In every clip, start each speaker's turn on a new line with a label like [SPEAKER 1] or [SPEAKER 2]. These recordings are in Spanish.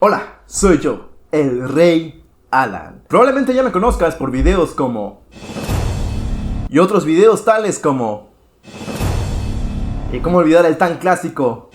[SPEAKER 1] Hola, soy yo, el Rey Alan. Probablemente ya me conozcas por videos como... y otros videos tales como... ¿y cómo olvidar el tan clásico?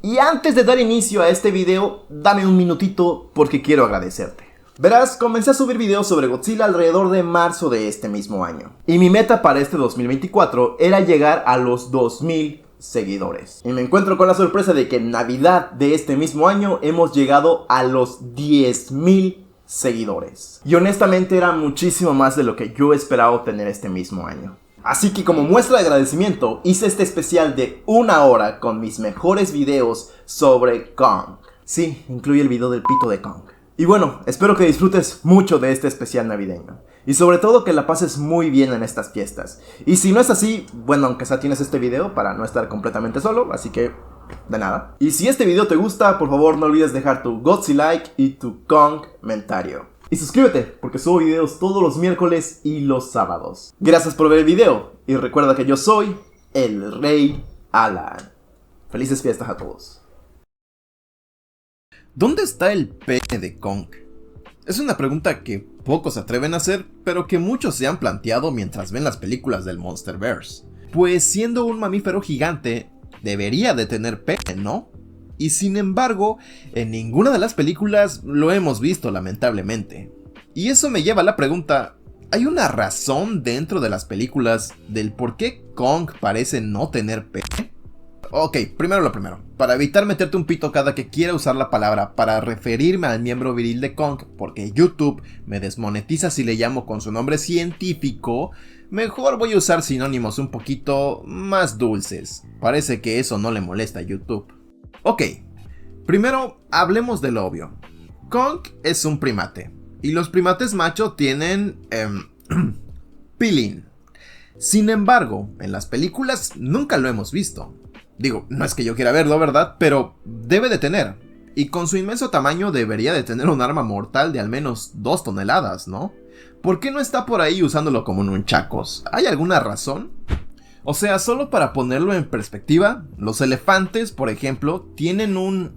[SPEAKER 1] Y antes de dar inicio a este video, dame un minutito porque quiero agradecerte. Verás, comencé a subir videos sobre Godzilla alrededor de marzo de este mismo año. Y mi meta para este 2024 era llegar a los 2000 seguidores. Y me encuentro con la sorpresa de que en Navidad de este mismo año hemos llegado a los 10,000 seguidores. Y honestamente era muchísimo más de lo que yo esperaba obtener este mismo año. Así que como muestra de agradecimiento hice este especial de 1 hora con mis mejores videos sobre Kong. Sí, incluye el video del pito de Kong. Y bueno, espero que disfrutes mucho de este especial navideño. Y sobre todo que la pases muy bien en estas fiestas. Y si no es así, bueno, aunque sea tienes este video para no estar completamente solo, así que de nada. Y si este video te gusta, por favor no olvides dejar tu Godzilla like y tu Kong comentario. Y suscríbete, porque subo videos todos los miércoles y los sábados. Gracias por ver el video, y recuerda que yo soy el Rey Alan. Felices fiestas a todos.
[SPEAKER 2] ¿Dónde está el pene de Kong? Es una pregunta que pocos se atreven a hacer, pero que muchos se han planteado mientras ven las películas del Monsterverse. Pues siendo un mamífero gigante, debería de tener pene, ¿no? Y sin embargo, en ninguna de las películas lo hemos visto, lamentablemente. Y eso me lleva a la pregunta, ¿hay una razón dentro de las películas del por qué Kong parece no tener pene? Ok, primero lo primero. Para evitar meterte un pito cada que quiera usar la palabra para referirme al miembro viril de Kong, porque YouTube me desmonetiza si le llamo con su nombre científico, mejor voy a usar sinónimos un poquito más dulces. Parece que eso no le molesta a YouTube. Ok, primero hablemos de lo obvio. Kong es un primate, y los primates macho tienen... pilín. Sin embargo, en las películas nunca lo hemos visto. Digo, no es que yo quiera verlo, ¿verdad? Pero debe de tener. Y con su inmenso tamaño debería de tener un arma mortal de al menos 2 toneladas, ¿no? ¿Por qué no está por ahí usándolo como nunchakos? ¿Hay alguna razón? O sea, solo para ponerlo en perspectiva, los elefantes, por ejemplo, tienen un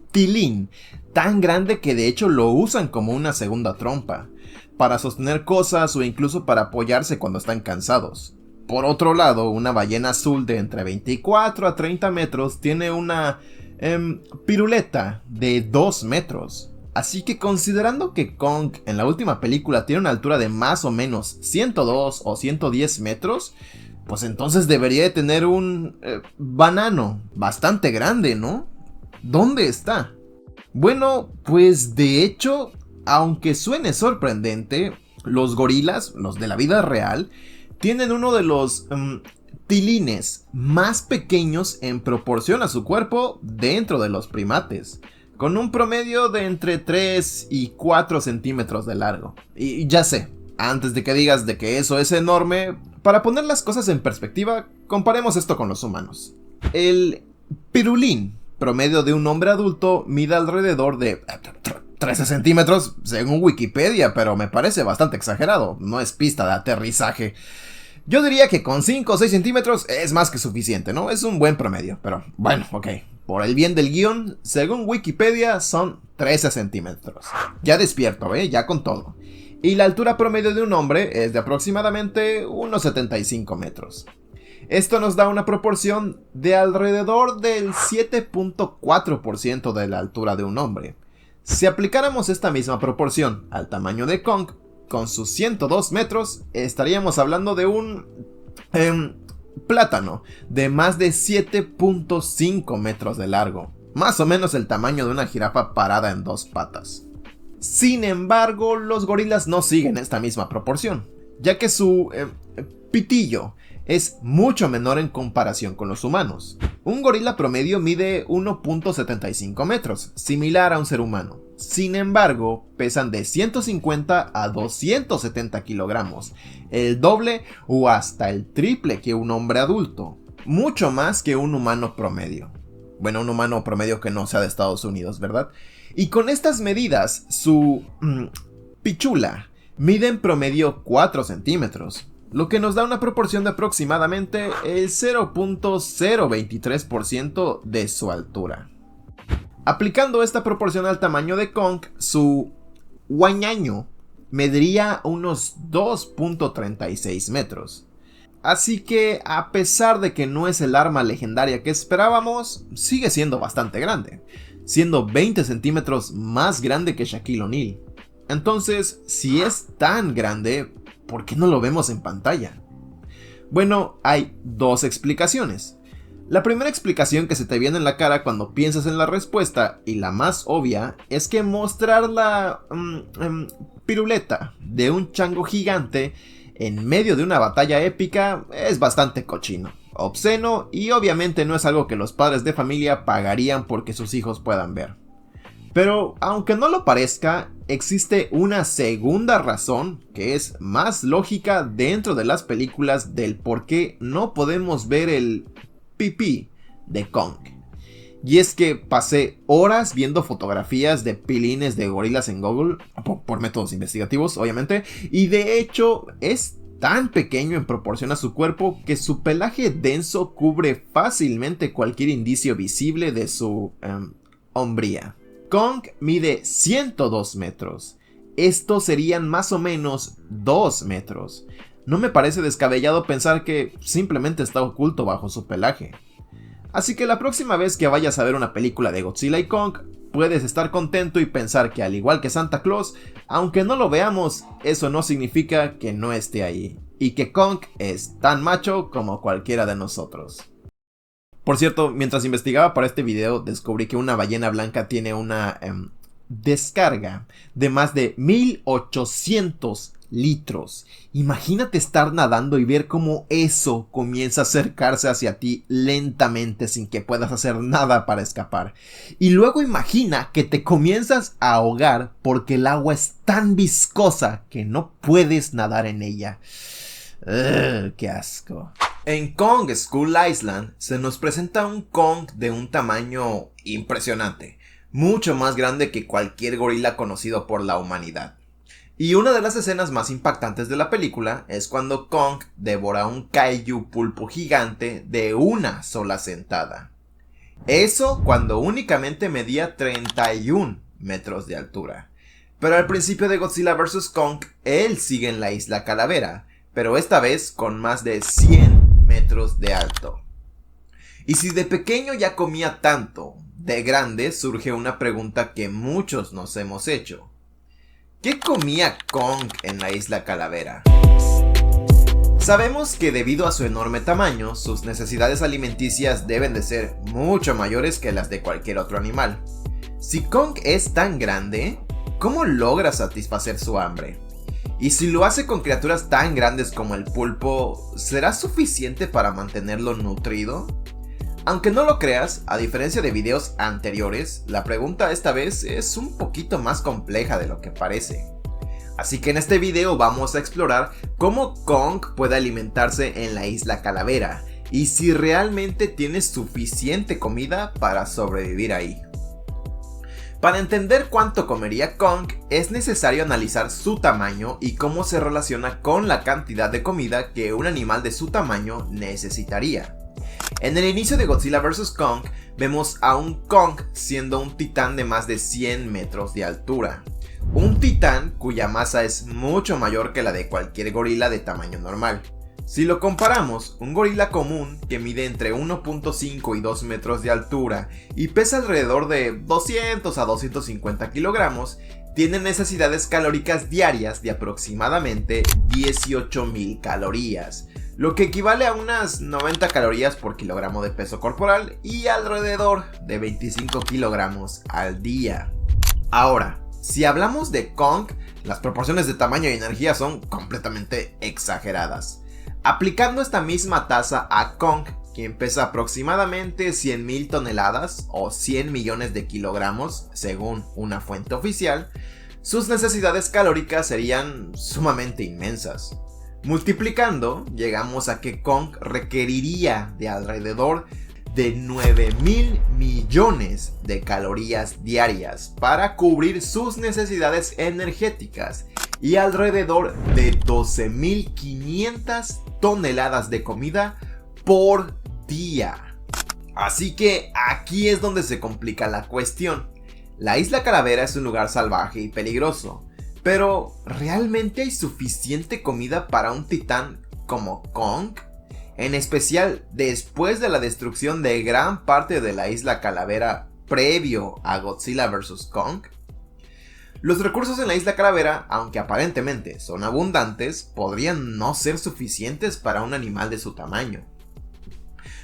[SPEAKER 2] tilín tan grande que de hecho lo usan como una segunda trompa, para sostener cosas o incluso para apoyarse cuando están cansados. Por otro lado, una ballena azul de entre 24 a 30 metros tiene una piruleta de 2 metros. Así que considerando que Kong en la última película tiene una altura de más o menos 102 o 110 metros, pues entonces debería de tener un banano bastante grande, ¿no? ¿Dónde está? Bueno, pues de hecho, aunque suene sorprendente, los gorilas, los de la vida real, tienen uno de los tilines más pequeños en proporción a su cuerpo dentro de los primates, con un promedio de entre 3 y 4 centímetros de largo. Y ya sé, antes de que digas de que eso es enorme, para poner las cosas en perspectiva, comparemos esto con los humanos. El pirulín promedio de un hombre adulto mide alrededor de 13 centímetros según Wikipedia, pero me parece bastante exagerado, no es pista de aterrizaje. Yo diría que con 5 o 6 centímetros es más que suficiente, ¿no? Es un buen promedio, pero bueno, ok. Por el bien del guión, según Wikipedia son 13 centímetros. Ya despierto, ya con todo. Y la altura promedio de un hombre es de aproximadamente unos 75 metros. Esto nos da una proporción de alrededor del 7.4% de la altura de un hombre. Si aplicáramos esta misma proporción al tamaño de Kong, con sus 102 metros, estaríamos hablando de un plátano de más de 7.5 metros de largo. Más o menos el tamaño de una jirafa parada en 2 patas. Sin embargo, los gorilas no siguen esta misma proporción, ya que su pitillo es mucho menor en comparación con los humanos. Un gorila promedio mide 1.75 metros, similar a un ser humano. Sin embargo, pesan de 150 a 270 kilogramos, el doble o hasta el triple que un hombre adulto, mucho más que un humano promedio. Bueno, un humano promedio que no sea de Estados Unidos, ¿verdad? Y con estas medidas, su pichula mide en promedio 4 centímetros, lo que nos da una proporción de aproximadamente el 0.023% de su altura. Aplicando esta proporción al tamaño de Kong, su huañaño mediría unos 2.36 metros. Así que, a pesar de que no es el arma legendaria que esperábamos, sigue siendo bastante grande, siendo 20 centímetros más grande que Shaquille O'Neal. Entonces, si es tan grande, ¿por qué no lo vemos en pantalla? Bueno, hay dos explicaciones. La primera explicación que se te viene en la cara cuando piensas en la respuesta, y la más obvia, es que mostrar la piruleta de un chango gigante en medio de una batalla épica es bastante cochino, obsceno y obviamente no es algo que los padres de familia pagarían porque sus hijos puedan ver. Pero aunque no lo parezca, existe una segunda razón que es más lógica dentro de las películas del por qué no podemos ver el pipí de Kong. Y es que pasé horas viendo fotografías de pilines de gorilas en Google, por métodos investigativos obviamente, y de hecho es tan pequeño en proporción a su cuerpo que su pelaje denso cubre fácilmente cualquier indicio visible de su hombría. Kong mide 102 metros. Estos serían más o menos 2 metros. No me parece descabellado pensar que simplemente está oculto bajo su pelaje. Así que la próxima vez que vayas a ver una película de Godzilla y Kong, puedes estar contento y pensar que al igual que Santa Claus, aunque no lo veamos, eso no significa que no esté ahí, y que Kong es tan macho como cualquiera de nosotros. Por cierto, mientras investigaba para este video, descubrí que una ballena blanca tiene una descarga de más de 1800 litros. Imagínate estar nadando y ver cómo eso comienza a acercarse hacia ti lentamente sin que puedas hacer nada para escapar. Y luego imagina que te comienzas a ahogar porque el agua es tan viscosa que no puedes nadar en ella. ¡Qué asco! En Kong Skull Island se nos presenta un Kong de un tamaño impresionante, mucho más grande que cualquier gorila conocido por la humanidad. Y una de las escenas más impactantes de la película es cuando Kong devora un kaiju pulpo gigante de una sola sentada. Eso cuando únicamente medía 31 metros de altura. Pero al principio de Godzilla vs. Kong, él sigue en la Isla Calavera, pero esta vez con más de 100 metros de alto. Y si de pequeño ya comía tanto, de grande surge una pregunta que muchos nos hemos hecho. ¿Qué comía Kong en la Isla Calavera? Sabemos que debido a su enorme tamaño, sus necesidades alimenticias deben de ser mucho mayores que las de cualquier otro animal. Si Kong es tan grande, ¿cómo logra satisfacer su hambre? Y si lo hace con criaturas tan grandes como el pulpo, ¿será suficiente para mantenerlo nutrido? Aunque no lo creas, a diferencia de videos anteriores, la pregunta esta vez es un poquito más compleja de lo que parece. Así que en este video vamos a explorar cómo Kong puede alimentarse en la Isla Calavera y si realmente tiene suficiente comida para sobrevivir ahí. Para entender cuánto comería Kong, es necesario analizar su tamaño y cómo se relaciona con la cantidad de comida que un animal de su tamaño necesitaría. En el inicio de Godzilla vs. Kong, vemos a un Kong siendo un titán de más de 100 metros de altura. Un titán cuya masa es mucho mayor que la de cualquier gorila de tamaño normal. Si lo comparamos, un gorila común que mide entre 1.5 y 2 metros de altura y pesa alrededor de 200 a 250 kilogramos, tiene necesidades calóricas diarias de aproximadamente 18.000 calorías, lo que equivale a unas 90 calorías por kilogramo de peso corporal y alrededor de 25 kilogramos al día. Ahora, si hablamos de Kong, las proporciones de tamaño y energía son completamente exageradas. Aplicando esta misma tasa a Kong, quien pesa aproximadamente 100.000 toneladas o 100 millones de kilogramos, según una fuente oficial, sus necesidades calóricas serían sumamente inmensas. Multiplicando, llegamos a que Kong requeriría de alrededor de 9.000 millones de calorías diarias para cubrir sus necesidades energéticas y alrededor de 12.500 toneladas de comida por día. Así que aquí es donde se complica la cuestión. La Isla Calavera es un lugar salvaje y peligroso, pero ¿realmente hay suficiente comida para un titán como Kong? En especial después de la destrucción de gran parte de la Isla Calavera previo a Godzilla vs. Kong. Los recursos en la Isla Calavera, aunque aparentemente son abundantes, podrían no ser suficientes para un animal de su tamaño.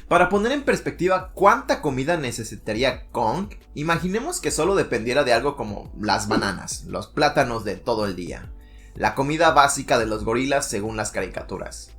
[SPEAKER 2] Para poner en perspectiva cuánta comida necesitaría Kong, imaginemos que solo dependiera de algo como las bananas, los plátanos de todo el día, la comida básica de los gorilas según las caricaturas.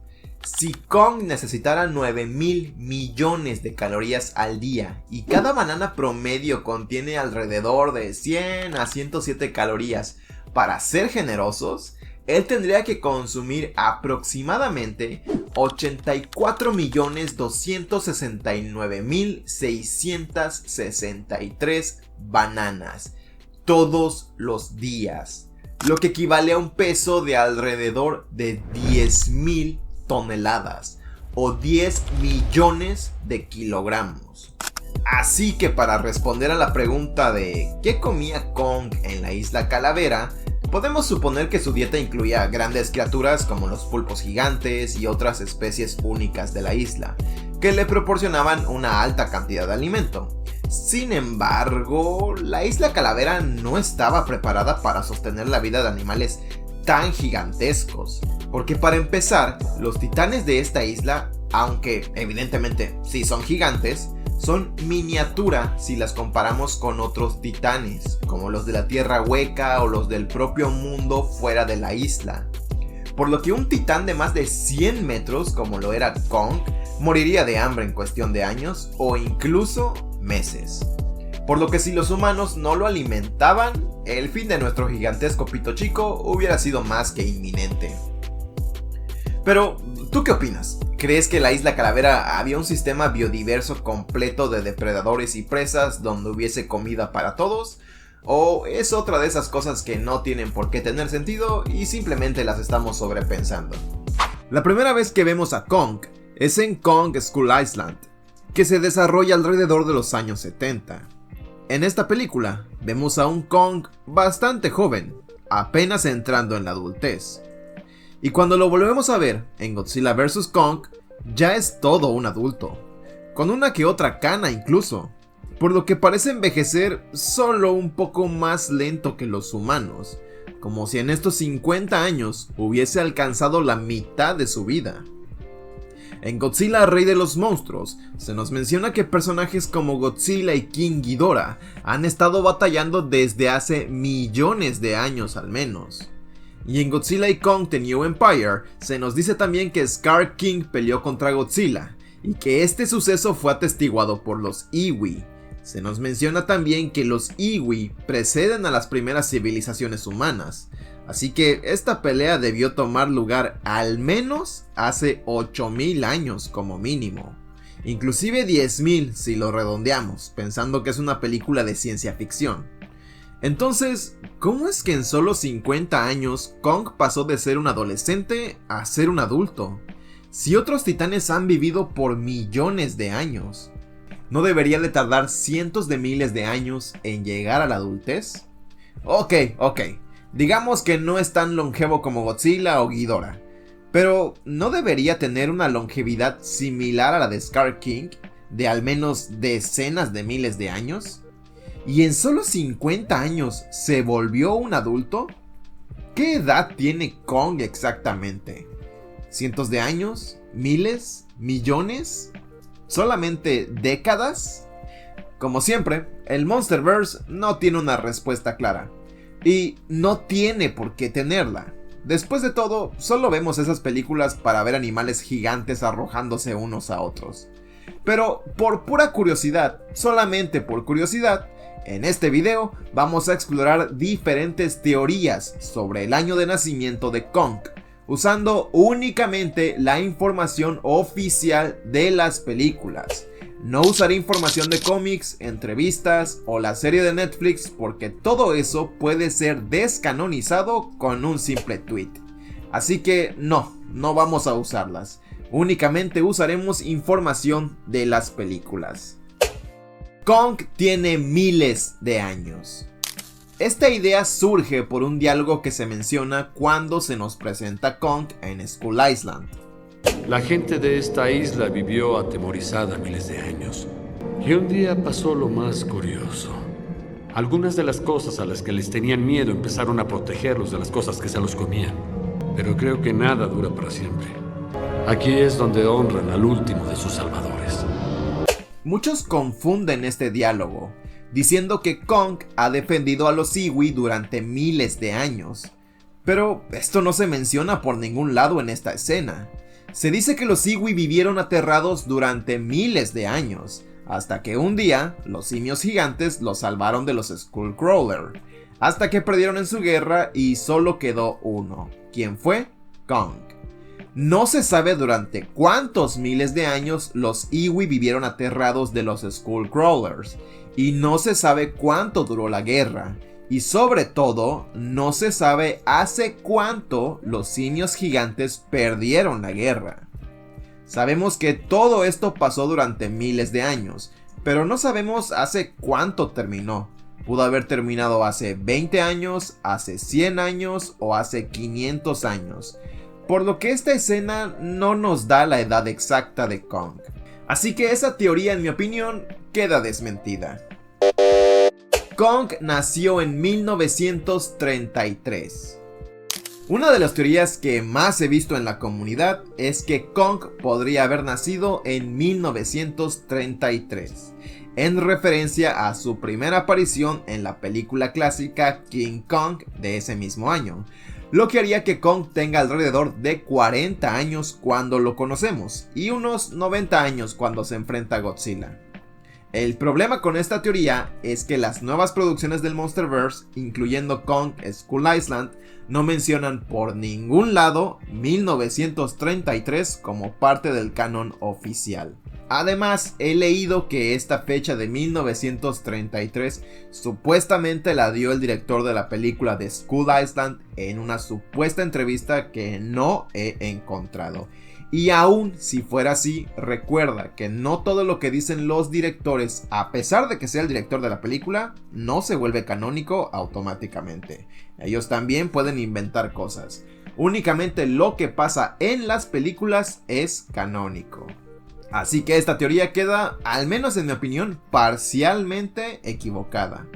[SPEAKER 2] Si Kong necesitara 9,000 millones de calorías al día y cada banana promedio contiene alrededor de 100 a 107 calorías, para ser generosos, él tendría que consumir aproximadamente 84.269.663 bananas todos los días, lo que equivale a un peso de alrededor de 10,000 toneladas o 10 millones de kilogramos. Así que para responder a la pregunta de ¿qué comía Kong en la Isla Calavera?, podemos suponer que su dieta incluía grandes criaturas como los pulpos gigantes y otras especies únicas de la isla, que le proporcionaban una alta cantidad de alimento. Sin embargo, la Isla Calavera no estaba preparada para sostener la vida de animales tan gigantescos, porque para empezar, los titanes de esta isla, aunque evidentemente sí son gigantes, son miniatura si las comparamos con otros titanes, como los de la Tierra Hueca o los del propio mundo fuera de la isla. Por lo que un titán de más de 100 metros, como lo era Kong, moriría de hambre en cuestión de años o incluso meses. Por lo que si los humanos no lo alimentaban, el fin de nuestro gigantesco pito chico hubiera sido más que inminente. Pero, ¿tú qué opinas? ¿Crees que en la Isla Calavera había un sistema biodiverso completo de depredadores y presas donde hubiese comida para todos? ¿O es otra de esas cosas que no tienen por qué tener sentido y simplemente las estamos sobrepensando?
[SPEAKER 1] La primera vez que vemos a Kong es en Kong Skull Island, que se desarrolla alrededor de los años 70. En esta película vemos a un Kong bastante joven, apenas entrando en la adultez. Y cuando lo volvemos a ver en Godzilla vs. Kong, ya es todo un adulto, con una que otra cana incluso, por lo que parece envejecer solo un poco más lento que los humanos, como si en estos 50 años hubiese alcanzado la mitad de su vida. En Godzilla, Rey de los Monstruos, se nos menciona que personajes como Godzilla y King Ghidorah han estado batallando desde hace millones de años al menos. Y en Godzilla y Kong The New Empire, se nos dice también que Scar King peleó contra Godzilla, y que este suceso fue atestiguado por los Iwi. Se nos menciona también que los Iwi preceden a las primeras civilizaciones humanas, así que esta pelea debió tomar lugar al menos hace 8,000 años como mínimo. Inclusive 10,000 si lo redondeamos, pensando que es una película de ciencia ficción. Entonces, ¿cómo es que en solo 50 años Kong pasó de ser un adolescente a ser un adulto? Si otros titanes han vivido por millones de años, ¿no debería de tardar cientos de miles de años en llegar a la adultez? Ok, digamos que no es tan longevo como Godzilla o Ghidorah, pero ¿no debería tener una longevidad similar a la de Scar King, de al menos decenas de miles de años? ¿Y en solo 50 años se volvió un adulto? ¿Qué edad tiene Kong exactamente? ¿Cientos de años? ¿Miles? ¿Millones? ¿Solamente décadas? Como siempre, el Monsterverse no tiene una respuesta clara. Y no tiene por qué tenerla. Después de todo, solo vemos esas películas para ver animales gigantes arrojándose unos a otros. Pero por pura curiosidad, solamente por curiosidad, en este video vamos a explorar diferentes teorías sobre el año de nacimiento de Kong, usando únicamente la información oficial de las películas. No usaré información de cómics, entrevistas o la serie de Netflix porque todo eso puede ser descanonizado con un simple tweet. Así que no vamos a usarlas. Únicamente usaremos información de las películas.
[SPEAKER 2] Kong tiene miles de años. Esta idea surge por un diálogo que se menciona cuando se nos presenta Kong en Skull Island.
[SPEAKER 3] La gente de esta isla vivió atemorizada miles de años. Y un día pasó lo más curioso. Algunas de las cosas a las que les tenían miedo empezaron a protegerlos de las cosas que se los comían. Pero creo que nada dura para siempre. Aquí es donde honran al último de sus salvadores.
[SPEAKER 2] Muchos confunden este diálogo, diciendo que Kong ha defendido a los Iwi durante miles de años. Pero esto no se menciona por ningún lado en esta escena. Se dice que los Iwi vivieron aterrados durante miles de años, hasta que un día los simios gigantes los salvaron de los Skullcrawler, hasta que perdieron en su guerra y solo quedó uno. ¿Quién fue? Kong. No se sabe durante cuántos miles de años los Iwi vivieron aterrados de los Skullcrawlers, y no se sabe cuánto duró la guerra, y sobre todo, no se sabe hace cuánto los simios gigantes perdieron la guerra. Sabemos que todo esto pasó durante miles de años, pero no sabemos hace cuánto terminó. Pudo haber terminado hace 20 años, hace 100 años o hace 500 años. Por lo que esta escena no nos da la edad exacta de Kong. Así que esa teoría, en mi opinión, queda desmentida. Kong nació en 1933. Una de las teorías que más he visto en la comunidad es que Kong podría haber nacido en 1933, en referencia a su primera aparición en la película clásica King Kong de ese mismo año, lo que haría que Kong tenga alrededor de 40 años cuando lo conocemos y unos 90 años cuando se enfrenta a Godzilla. El problema con esta teoría es que las nuevas producciones del Monsterverse, incluyendo Kong Skull Island, no mencionan por ningún lado 1933 como parte del canon oficial. Además, he leído que esta fecha de 1933 supuestamente la dio el director de la película de Skull Island en una supuesta entrevista que no he encontrado. Y aún si fuera así, recuerda que no todo lo que dicen los directores, a pesar de que sea el director de la película, no se vuelve canónico automáticamente. Ellos también pueden inventar cosas. Únicamente lo que pasa en las películas es canónico. Así que esta teoría queda, al menos en mi opinión, parcialmente equivocada.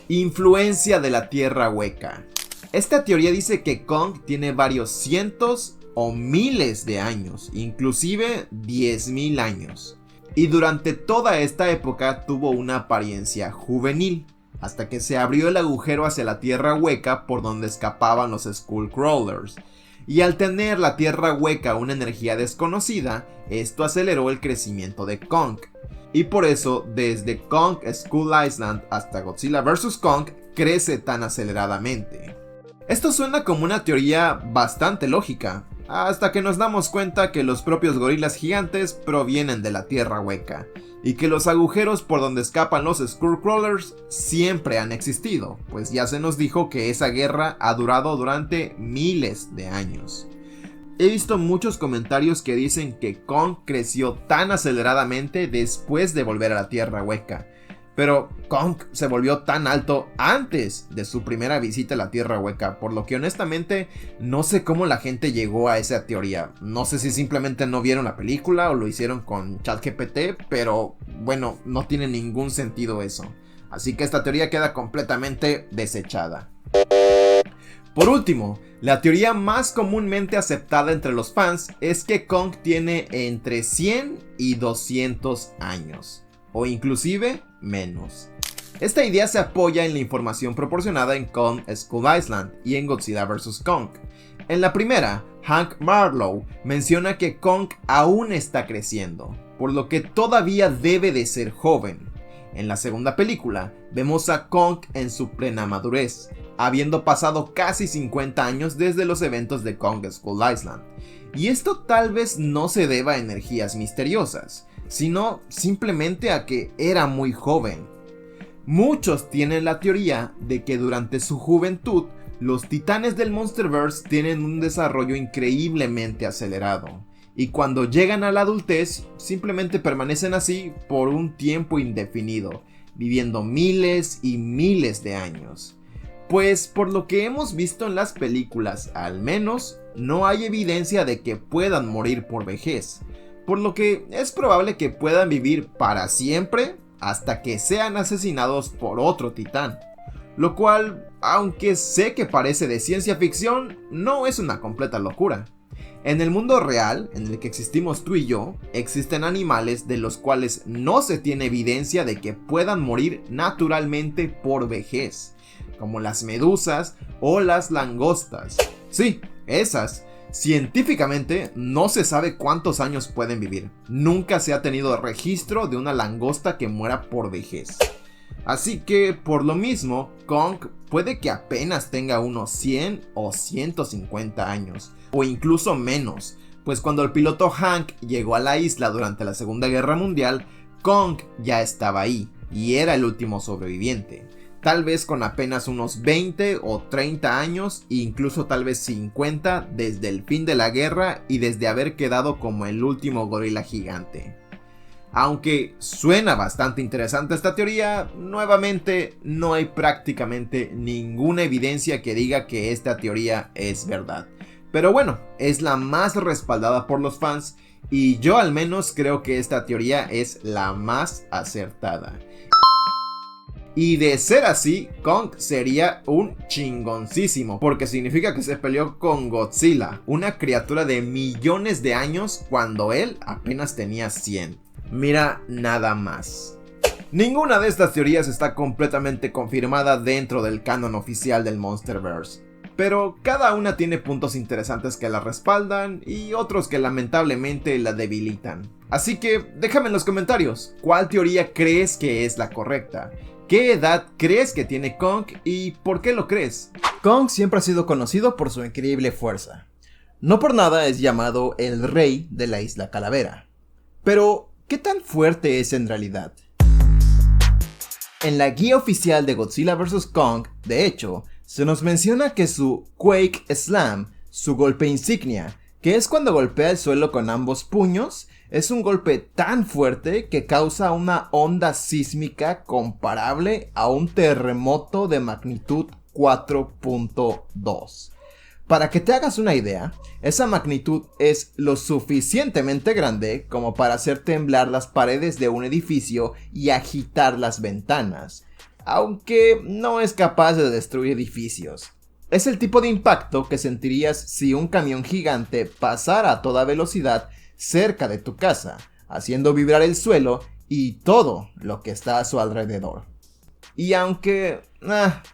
[SPEAKER 2] Influencia de la Tierra Hueca. Esta teoría dice que Kong tiene varios cientos o miles de años, inclusive 10.000 años. Y durante toda esta época tuvo una apariencia juvenil, hasta que se abrió el agujero hacia la Tierra Hueca por donde escapaban los Skullcrawlers. Y al tener la Tierra Hueca una energía desconocida, esto aceleró el crecimiento de Kong. Y por eso, desde Kong Skull Island hasta Godzilla vs. Kong, crece tan aceleradamente. Esto suena como una teoría bastante lógica, hasta que nos damos cuenta que los propios gorilas gigantes provienen de la Tierra Hueca, y que los agujeros por donde escapan los Skullcrawlers siempre han existido, pues ya se nos dijo que esa guerra ha durado durante miles de años. He visto muchos comentarios que dicen que Kong creció tan aceleradamente después de volver a la Tierra Hueca, pero Kong se volvió tan alto antes de su primera visita a la Tierra Hueca, por lo que honestamente no sé cómo la gente llegó a esa teoría. No sé si simplemente no vieron la película o lo hicieron con ChatGPT, pero bueno, no tiene ningún sentido eso. Así que esta teoría queda completamente desechada. Por último, la teoría más comúnmente aceptada entre los fans es que Kong tiene entre 100 y 200 años, o inclusive menos. Esta idea se apoya en la información proporcionada en Kong Skull Island y en Godzilla vs. Kong. En la primera, Hank Marlowe menciona que Kong aún está creciendo, por lo que todavía debe de ser joven. En la segunda película, vemos a Kong en su plena madurez, habiendo pasado casi 50 años desde los eventos de Kong Skull Island. Y esto tal vez no se deba a energías misteriosas, sino simplemente a que era muy joven. Muchos tienen la teoría de que durante su juventud, los titanes del Monsterverse tienen un desarrollo increíblemente acelerado, y cuando llegan a la adultez simplemente permanecen así por un tiempo indefinido, viviendo miles y miles de años. Pues por lo que hemos visto en las películas, al menos, no hay evidencia de que puedan morir por vejez, por lo que es probable que puedan vivir para siempre hasta que sean asesinados por otro titán. Lo cual, aunque sé que parece de ciencia ficción, no es una completa locura. En el mundo real, en el que existimos tú y yo, existen animales de los cuales no se tiene evidencia de que puedan morir naturalmente por vejez, como las medusas o las langostas. Sí, esas. Científicamente no se sabe cuántos años pueden vivir. Nunca se ha tenido registro de una langosta que muera por vejez. Así que, por lo mismo, Kong puede que apenas tenga unos 100 o 150 años, o incluso menos, pues cuando el piloto Hank llegó a la isla durante la Segunda Guerra Mundial, Kong ya estaba ahí, y era el último sobreviviente. Tal vez con apenas unos 20 o 30 años, e incluso tal vez 50 desde el fin de la guerra y desde haber quedado como el último gorila gigante. Aunque suena bastante interesante esta teoría, nuevamente no hay prácticamente ninguna evidencia que diga que esta teoría es verdad. Pero bueno, es la más respaldada por los fans y yo al menos creo que esta teoría es la más acertada. Y de ser así, Kong sería un chingoncísimo, porque significa que se peleó con Godzilla, una criatura de millones de años cuando él apenas tenía 100. Mira nada más. Ninguna de estas teorías está completamente confirmada dentro del canon oficial del Monsterverse, pero cada una tiene puntos interesantes que la respaldan y otros que lamentablemente la debilitan. Así que déjame en los comentarios, ¿cuál teoría crees que es la correcta? ¿Qué edad crees que tiene Kong y por qué lo crees?
[SPEAKER 1] Kong siempre ha sido conocido por su increíble fuerza. No por nada es llamado el rey de la Isla Calavera. Pero, ¿qué tan fuerte es en realidad? En la guía oficial de Godzilla vs. Kong, de hecho, se nos menciona que su Quake Slam, su golpe insignia, que es cuando golpea el suelo con ambos puños, es un golpe tan fuerte que causa una onda sísmica comparable a un terremoto de magnitud 4.2. Para que te hagas una idea, esa magnitud es lo suficientemente grande como para hacer temblar las paredes de un edificio y agitar las ventanas, aunque no es capaz de destruir edificios. Es el tipo de impacto que sentirías si un camión gigante pasara a toda velocidad cerca de tu casa, haciendo vibrar el suelo y todo lo que está a su alrededor. Y aunque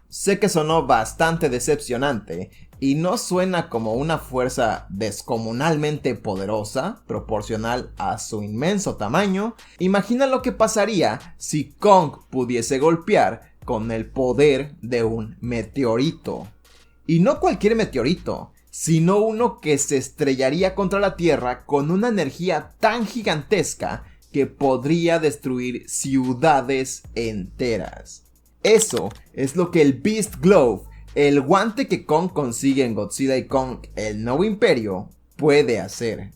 [SPEAKER 1] sé que sonó bastante decepcionante y no suena como una fuerza descomunalmente poderosa proporcional a su inmenso tamaño, imagina lo que pasaría si Kong pudiese golpear con el poder de un meteorito. Y no cualquier meteorito, sino uno que se estrellaría contra la Tierra con una energía tan gigantesca que podría destruir ciudades enteras. Eso es lo que el Beast Glove, el guante que Kong consigue en Godzilla y Kong, el Nuevo Imperio, puede hacer.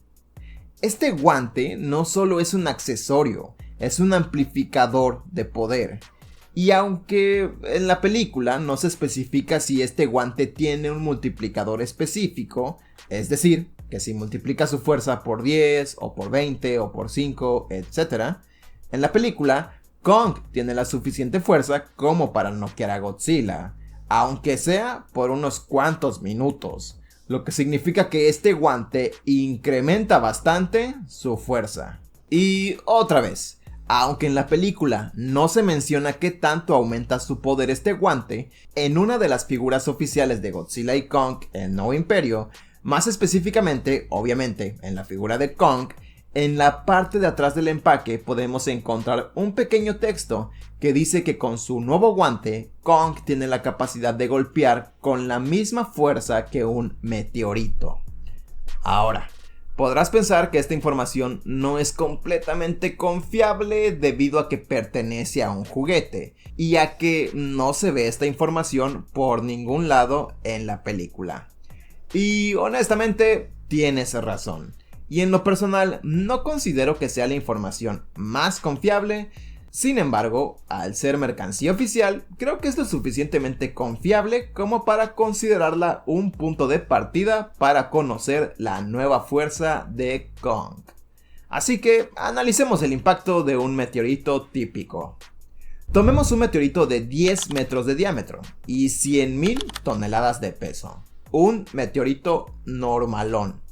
[SPEAKER 1] Este guante no solo es un accesorio, es un amplificador de poder. Y aunque en la película no se especifica si este guante tiene un multiplicador específico, es decir, que si multiplica su fuerza por 10 o por 20 o por 5, etc., en la película Kong tiene la suficiente fuerza como para noquear a Godzilla, aunque sea por unos cuantos minutos, lo que significa que este guante incrementa bastante su fuerza. Y otra vez, aunque en la película no se menciona qué tanto aumenta su poder este guante, en una de las figuras oficiales de Godzilla y Kong, el Nuevo Imperio, más específicamente, obviamente, en la figura de Kong, en la parte de atrás del empaque podemos encontrar un pequeño texto que dice que con su nuevo guante, Kong tiene la capacidad de golpear con la misma fuerza que un meteorito. Ahora, podrás pensar que esta información no es completamente confiable debido a que pertenece a un juguete y a que no se ve esta información por ningún lado en la película. Y honestamente, tienes razón.
[SPEAKER 2] y en lo personal no considero que sea la información más confiable. Sin embargo, al ser mercancía oficial, creo que es lo suficientemente confiable como para considerarla un punto de partida para conocer la nueva fuerza de Kong. Así que analicemos el impacto de un meteorito típico. Tomemos un meteorito de 10 metros de diámetro y 100.000 toneladas de peso. Un meteorito normalón.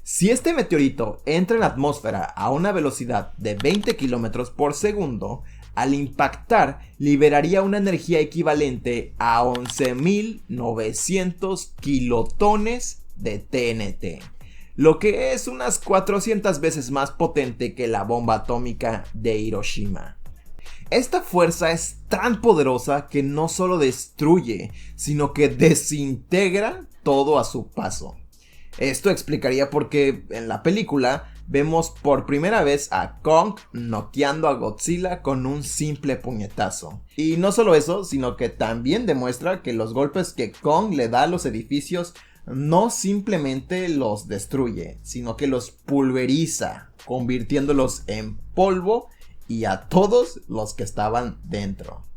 [SPEAKER 2] Si este meteorito entra en la atmósfera a una velocidad de 20 km por segundo, al impactar liberaría una energía equivalente a 11.900 kilotones de TNT, lo que es unas 400 veces más potente que la bomba atómica de Hiroshima. Esta fuerza es tan poderosa que no solo destruye, sino que desintegra todo a su paso. Esto explicaría por qué en la película vemos por primera vez a Kong noqueando a Godzilla con un simple puñetazo. Y no solo eso, sino que también demuestra que los golpes que Kong le da a los edificios no simplemente los destruye, sino que los pulveriza, convirtiéndolos en polvo y a todos los que estaban dentro.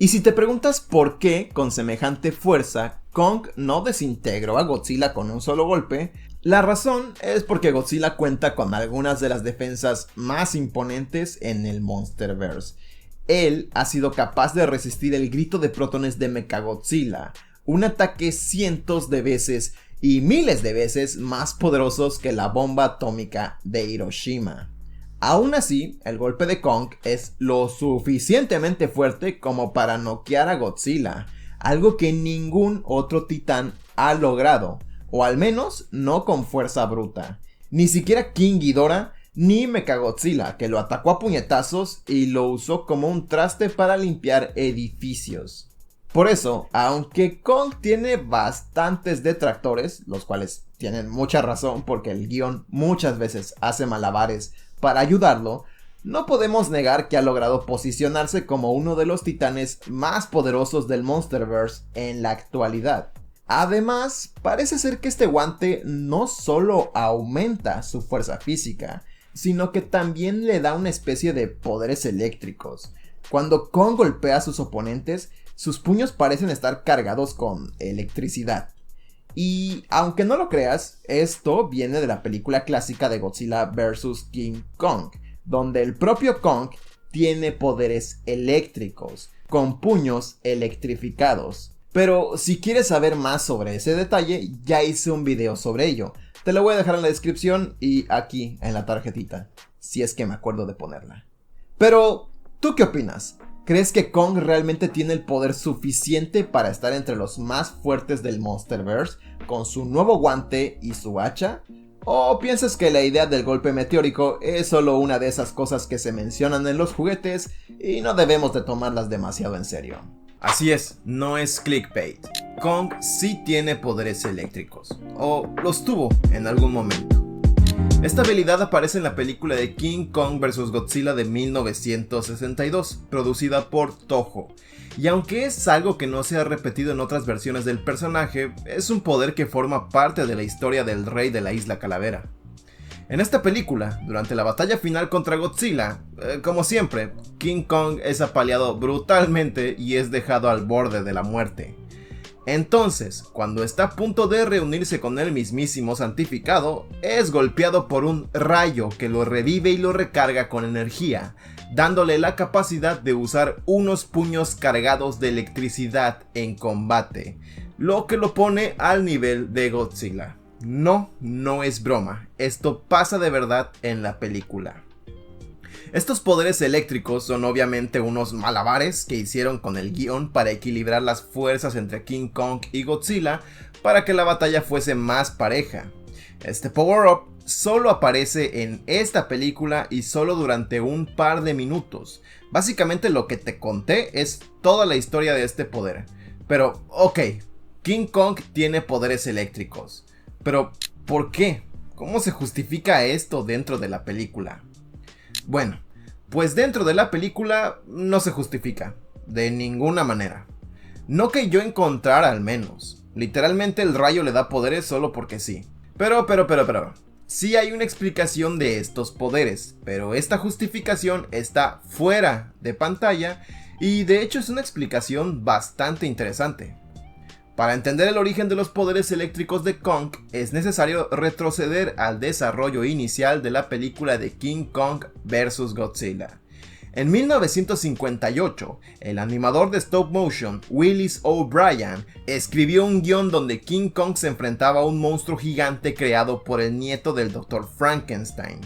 [SPEAKER 2] Y si te preguntas por qué con semejante fuerza Kong no desintegró a Godzilla con un solo golpe, la razón es porque Godzilla cuenta con algunas de las defensas más imponentes en el Monsterverse. Él ha sido capaz de resistir el grito de protones de Mechagodzilla, un ataque cientos de veces y miles de veces más poderosos que la bomba atómica de Hiroshima. Aún así, el golpe de Kong es lo suficientemente fuerte como para noquear a Godzilla, algo que ningún otro titán ha logrado, o al menos no con fuerza bruta. Ni siquiera King Ghidorah ni Mechagodzilla, que lo atacó a puñetazos y lo usó como un traste para limpiar edificios. Por eso, aunque Kong tiene bastantes detractores, los cuales tienen mucha razón porque el guión muchas veces hace malabares para ayudarlo, no podemos negar que ha logrado posicionarse como uno de los titanes más poderosos del Monsterverse en la actualidad. Además, parece ser que este guante no solo aumenta su fuerza física, sino que también le da una especie de poderes eléctricos. Cuando Kong golpea a sus oponentes, sus puños parecen estar cargados con electricidad. Y aunque no lo creas, esto viene de la película clásica de Godzilla vs. King Kong, donde el propio Kong tiene poderes eléctricos, con puños electrificados. Pero si quieres saber más sobre ese detalle, ya hice un video sobre ello. Te lo voy a dejar en la descripción y aquí en la tarjetita, si es que me acuerdo de ponerla. Pero, ¿tú qué opinas? ¿Crees que Kong realmente tiene el poder suficiente para estar entre los más fuertes del Monsterverse con su nuevo guante y su hacha? ¿O piensas que la idea del golpe meteórico es solo una de esas cosas que se mencionan en los juguetes y no debemos de tomarlas demasiado en serio? Así es, no es clickbait. Kong sí tiene poderes eléctricos, o los tuvo en algún momento. Esta habilidad aparece en la película de King Kong vs. Godzilla de 1962, producida por Toho. Y aunque es algo que no se ha repetido en otras versiones del personaje, es un poder que forma parte de la historia del rey de la Isla Calavera. En esta película, durante la batalla final contra Godzilla, como siempre, King Kong es apaleado brutalmente y es dejado al borde de la muerte. Entonces, cuando está a punto de reunirse con el mismísimo santificado, es golpeado por un rayo que lo revive y lo recarga con energía, dándole la capacidad de usar unos puños cargados de electricidad en combate, lo que lo pone al nivel de Godzilla. No es broma, esto pasa de verdad en la película. Estos poderes eléctricos son obviamente unos malabares que hicieron con el guión para equilibrar las fuerzas entre King Kong y Godzilla para que la batalla fuese más pareja. Este power-up solo aparece en esta película y solo durante un par de minutos. Básicamente lo que te conté es toda la historia de este poder. Pero ok, King Kong tiene poderes eléctricos. Pero ¿por qué? ¿Cómo se justifica esto dentro de la película? Bueno, pues dentro de la película no se justifica, de ninguna manera. No que yo encontrara al menos. Literalmente el rayo le da poderes solo porque sí. Pero, Sí hay una explicación de estos poderes, pero esta justificación está fuera de pantalla y de hecho es una explicación bastante interesante. Para entender el origen de los poderes eléctricos de Kong es necesario retroceder al desarrollo inicial de la película de King Kong vs Godzilla. En 1958, el animador de stop motion Willis O'Brien escribió un guión donde King Kong se enfrentaba a un monstruo gigante creado por el nieto del Dr. Frankenstein.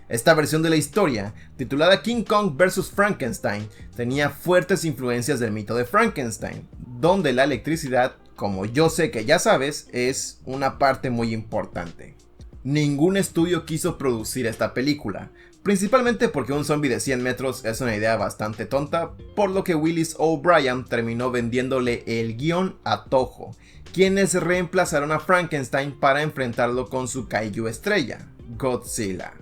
[SPEAKER 2] Esta versión de la historia, titulada King Kong vs Frankenstein, tenía fuertes influencias del mito de Frankenstein, donde la electricidad, como yo sé que ya sabes, es una parte muy importante. Ningún estudio quiso producir esta película, principalmente porque un zombie de 100 metros es una idea bastante tonta, por lo que Willis O'Brien terminó vendiéndole el guión a Toho, quienes reemplazaron a Frankenstein para enfrentarlo con su kaiju estrella, Godzilla.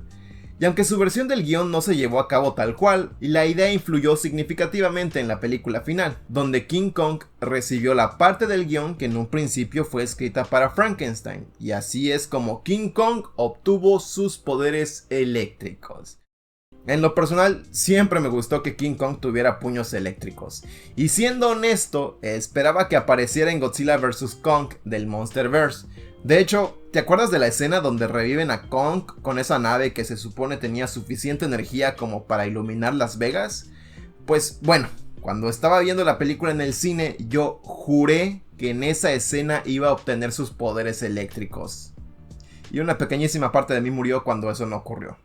[SPEAKER 2] Y aunque su versión del guión no se llevó a cabo tal cual, la idea influyó significativamente en la película final, donde King Kong recibió la parte del guión que en un principio fue escrita para Frankenstein, y así es como King Kong obtuvo sus poderes eléctricos. En lo personal, siempre me gustó que King Kong tuviera puños eléctricos, y siendo honesto, esperaba que apareciera en Godzilla vs. Kong del Monsterverse. De hecho, ¿te acuerdas de la escena donde reviven a Kong con esa nave que se supone tenía suficiente energía como para iluminar Las Vegas? Pues bueno, cuando estaba viendo la película en el cine, yo juré que en esa escena iba a obtener sus poderes eléctricos. Y una pequeñísima parte de mí murió cuando eso no ocurrió.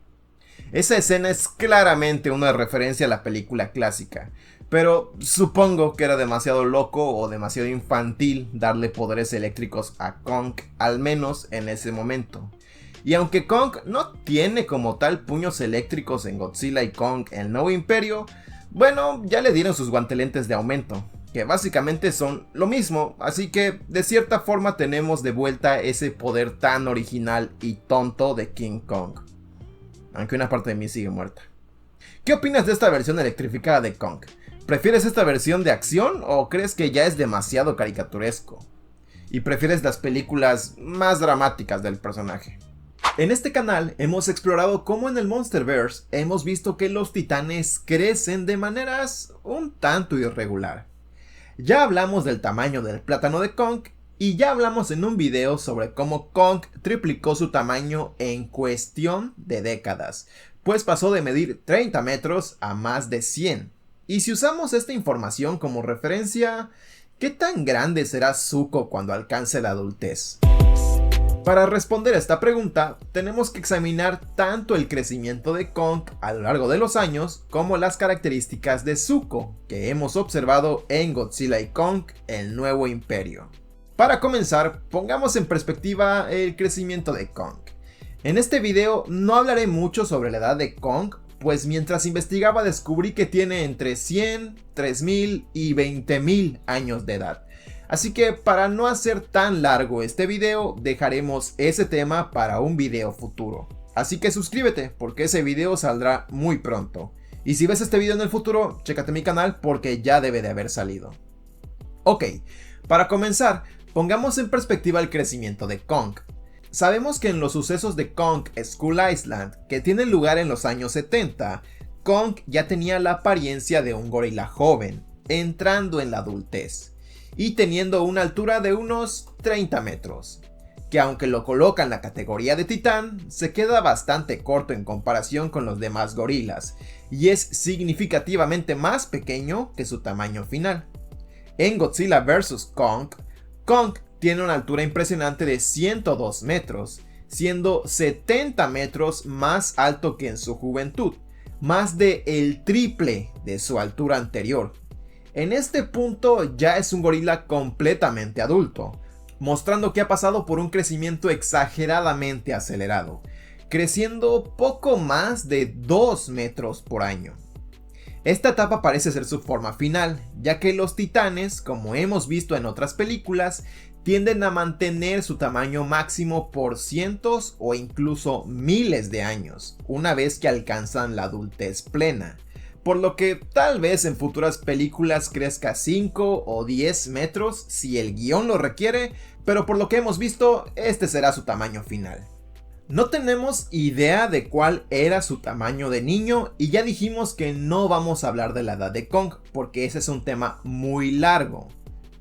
[SPEAKER 2] Esa escena es claramente una referencia a la película clásica, pero supongo que era demasiado loco o demasiado infantil darle poderes eléctricos a Kong, al menos en ese momento. Y aunque Kong no tiene como tal puños eléctricos en Godzilla y Kong el Nuevo Imperio, bueno, ya le dieron sus guantelentes de aumento, que básicamente son lo mismo, así que de cierta forma tenemos de vuelta ese poder tan original y tonto de King Kong. Aunque una parte de mí sigue muerta. ¿Qué opinas de esta versión electrificada de Kong? ¿Prefieres esta versión de acción o crees que ya es demasiado caricaturesco? ¿Y prefieres las películas más dramáticas del personaje? En este canal hemos explorado cómo en el Monsterverse hemos visto que los titanes crecen de maneras un tanto irregular. Ya hablamos del tamaño del plátano de Kong y ya hablamos en un video sobre cómo Kong triplicó su tamaño en cuestión de décadas, pues pasó de medir 30 metros a más de 100. Y si usamos esta información como referencia, ¿qué tan grande será Zuko cuando alcance la adultez? Para responder a esta pregunta, tenemos que examinar tanto el crecimiento de Kong a lo largo de los años como las características de Zuko que hemos observado en Godzilla y Kong, el Nuevo Imperio. Para comenzar, pongamos en perspectiva el crecimiento de Kong. En este video no hablaré mucho sobre la edad de Kong, pues mientras investigaba descubrí que tiene entre 100, 3000 y 20000 años de edad. Así que para no hacer tan largo este video, dejaremos ese tema para un video futuro. Así que suscríbete porque ese video saldrá muy pronto. Y si ves este video en el futuro, chécate mi canal porque ya debe de haber salido. Ok, para comenzar, pongamos en perspectiva el crecimiento de Kong. Sabemos que en los sucesos de Kong Skull Island, que tienen lugar en los años 70, Kong ya tenía la apariencia de un gorila joven, entrando en la adultez, y teniendo una altura de unos 30 metros, que aunque lo coloca en la categoría de titán, se queda bastante corto en comparación con los demás gorilas, y es significativamente más pequeño que su tamaño final. En Godzilla vs. Kong, Kong tiene una altura impresionante de 102 metros, siendo 70 metros más alto que en su juventud, más de el triple de su altura anterior. En este punto ya es un gorila completamente adulto, mostrando que ha pasado por un crecimiento exageradamente acelerado, creciendo poco más de 2 metros por año. Esta etapa parece ser su forma final, ya que los titanes, como hemos visto en otras películas, tienden a mantener su tamaño máximo por cientos o incluso miles de años, una vez que alcanzan la adultez plena, por lo que tal vez en futuras películas crezca 5 o 10 metros si el guión lo requiere, pero por lo que hemos visto, este será su tamaño final. No tenemos idea de cuál era su tamaño de niño y ya dijimos que no vamos a hablar de la edad de Kong porque ese es un tema muy largo.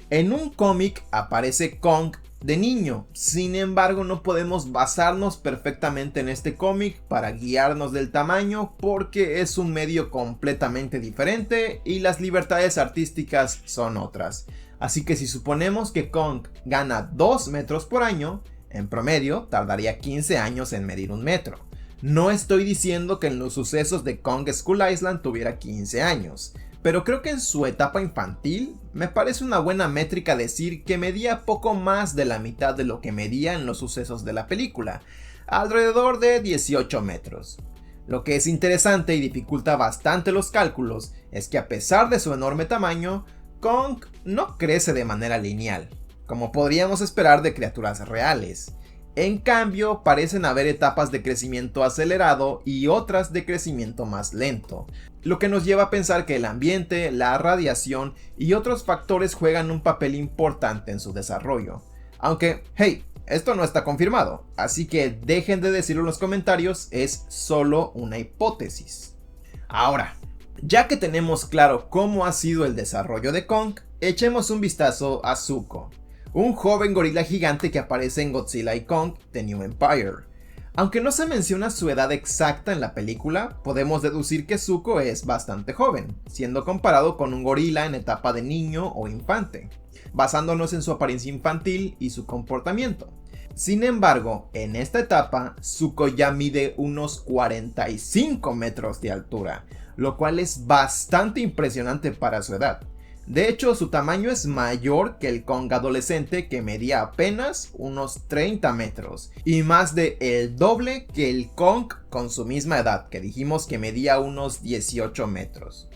[SPEAKER 2] En un cómic aparece Kong de niño, sin embargo no podemos basarnos perfectamente en este cómic para guiarnos del tamaño porque es un medio completamente diferente y las libertades artísticas son otras. Así que si suponemos que Kong gana 2 metros por año, en promedio tardaría 15 años en medir 1 metro. No estoy diciendo que en los sucesos de Kong Skull Island tuviera 15 años, pero creo que en su etapa infantil me parece una buena métrica decir que medía poco más de la mitad de lo que medía en los sucesos de la película, alrededor de 18 metros. Lo que es interesante y dificulta bastante los cálculos es que a pesar de su enorme tamaño, Kong no crece de manera lineal, como podríamos esperar de criaturas reales. En cambio, parecen haber etapas de crecimiento acelerado y otras de crecimiento más lento, lo que nos lleva a pensar que el ambiente, la radiación y otros factores juegan un papel importante en su desarrollo. Aunque, hey, esto no está confirmado, así que dejen de decirlo en los comentarios, es solo una hipótesis. Ahora, ya que tenemos claro cómo ha sido el desarrollo de Kong, echemos un vistazo a Zuko, un joven gorila gigante que aparece en Godzilla y Kong: The New Empire. Aunque no se menciona su edad exacta en la película, podemos deducir que Zuko es bastante joven, siendo comparado con un gorila en etapa de niño o infante, basándonos en su apariencia infantil y su comportamiento. Sin embargo, en esta etapa, Zuko ya mide unos 45 metros de altura, lo cual es bastante impresionante para su edad. De hecho, su tamaño es mayor que el Kong adolescente, que medía apenas unos 30 metros, y más de el doble que el Kong con su misma edad, que dijimos que medía unos 18 metros.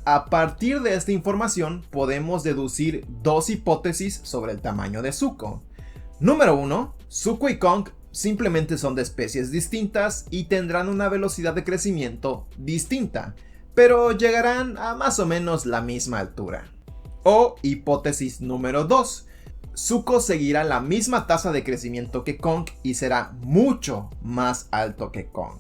[SPEAKER 2] A partir de esta información podemos deducir dos hipótesis sobre el tamaño de Zuko. Número 1, Zuko y Kong simplemente son de especies distintas y tendrán una velocidad de crecimiento distinta, pero llegarán a más o menos la misma altura. O hipótesis número 2, Zuko seguirá la misma tasa de crecimiento que Kong y será mucho más alto que Kong.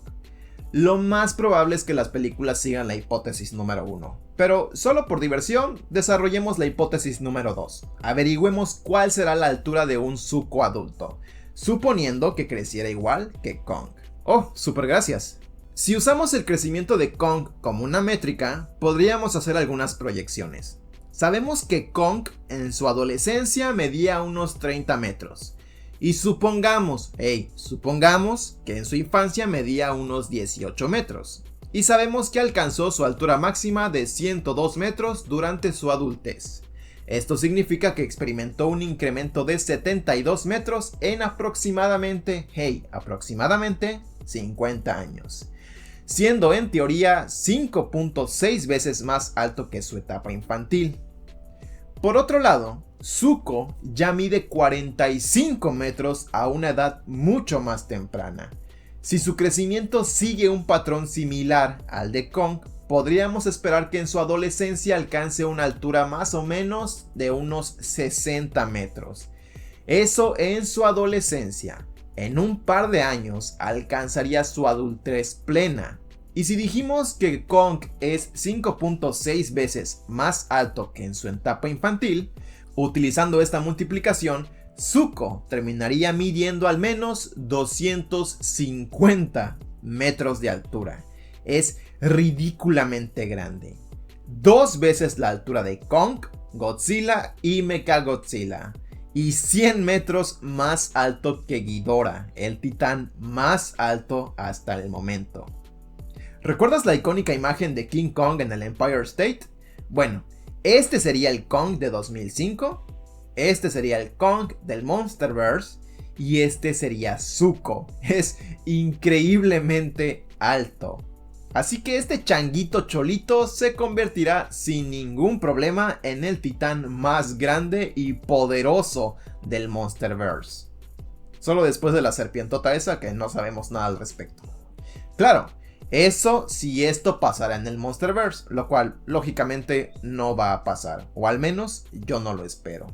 [SPEAKER 2] Lo más probable es que las películas sigan la hipótesis número 1, pero solo por diversión desarrollemos la hipótesis número 2. Averigüemos cuál será la altura de un Zuko adulto, suponiendo que creciera igual que Kong. Oh, super gracias. Si usamos el crecimiento de Kong como una métrica, podríamos hacer algunas proyecciones. Sabemos que Kong en su adolescencia medía unos 30 metros. Y supongamos que en su infancia medía unos 18 metros. Y sabemos que alcanzó su altura máxima de 102 metros durante su adultez. Esto significa que experimentó un incremento de 72 metros en aproximadamente 50 años. Siendo en teoría 5.6 veces más alto que su etapa infantil. Por otro lado, Zuko ya mide 45 metros a una edad mucho más temprana. Si su crecimiento sigue un patrón similar al de Kong, podríamos esperar que en su adolescencia alcance una altura más o menos de unos 60 metros. Eso en su adolescencia. En un par de años alcanzaría su adultez plena. Y si dijimos que Kong es 5.6 veces más alto que en su etapa infantil, utilizando esta multiplicación, Zuko terminaría midiendo al menos 250 metros de altura. Es ridículamente grande. 2 veces la altura de Kong, Godzilla y Mechagodzilla. Y 100 metros más alto que Ghidorah, el titán más alto hasta el momento. ¿Recuerdas la icónica imagen de King Kong en el Empire State? Bueno, este sería el Kong de 2005, este sería el Kong del Monsterverse y este sería Zuko. Es increíblemente alto. Así que este changuito cholito se convertirá sin ningún problema en el titán más grande y poderoso del Monsterverse. Solo después de la serpientota esa que no sabemos nada al respecto. Claro, eso si esto pasara en el Monsterverse, lo cual lógicamente no va a pasar, o al menos yo no lo espero.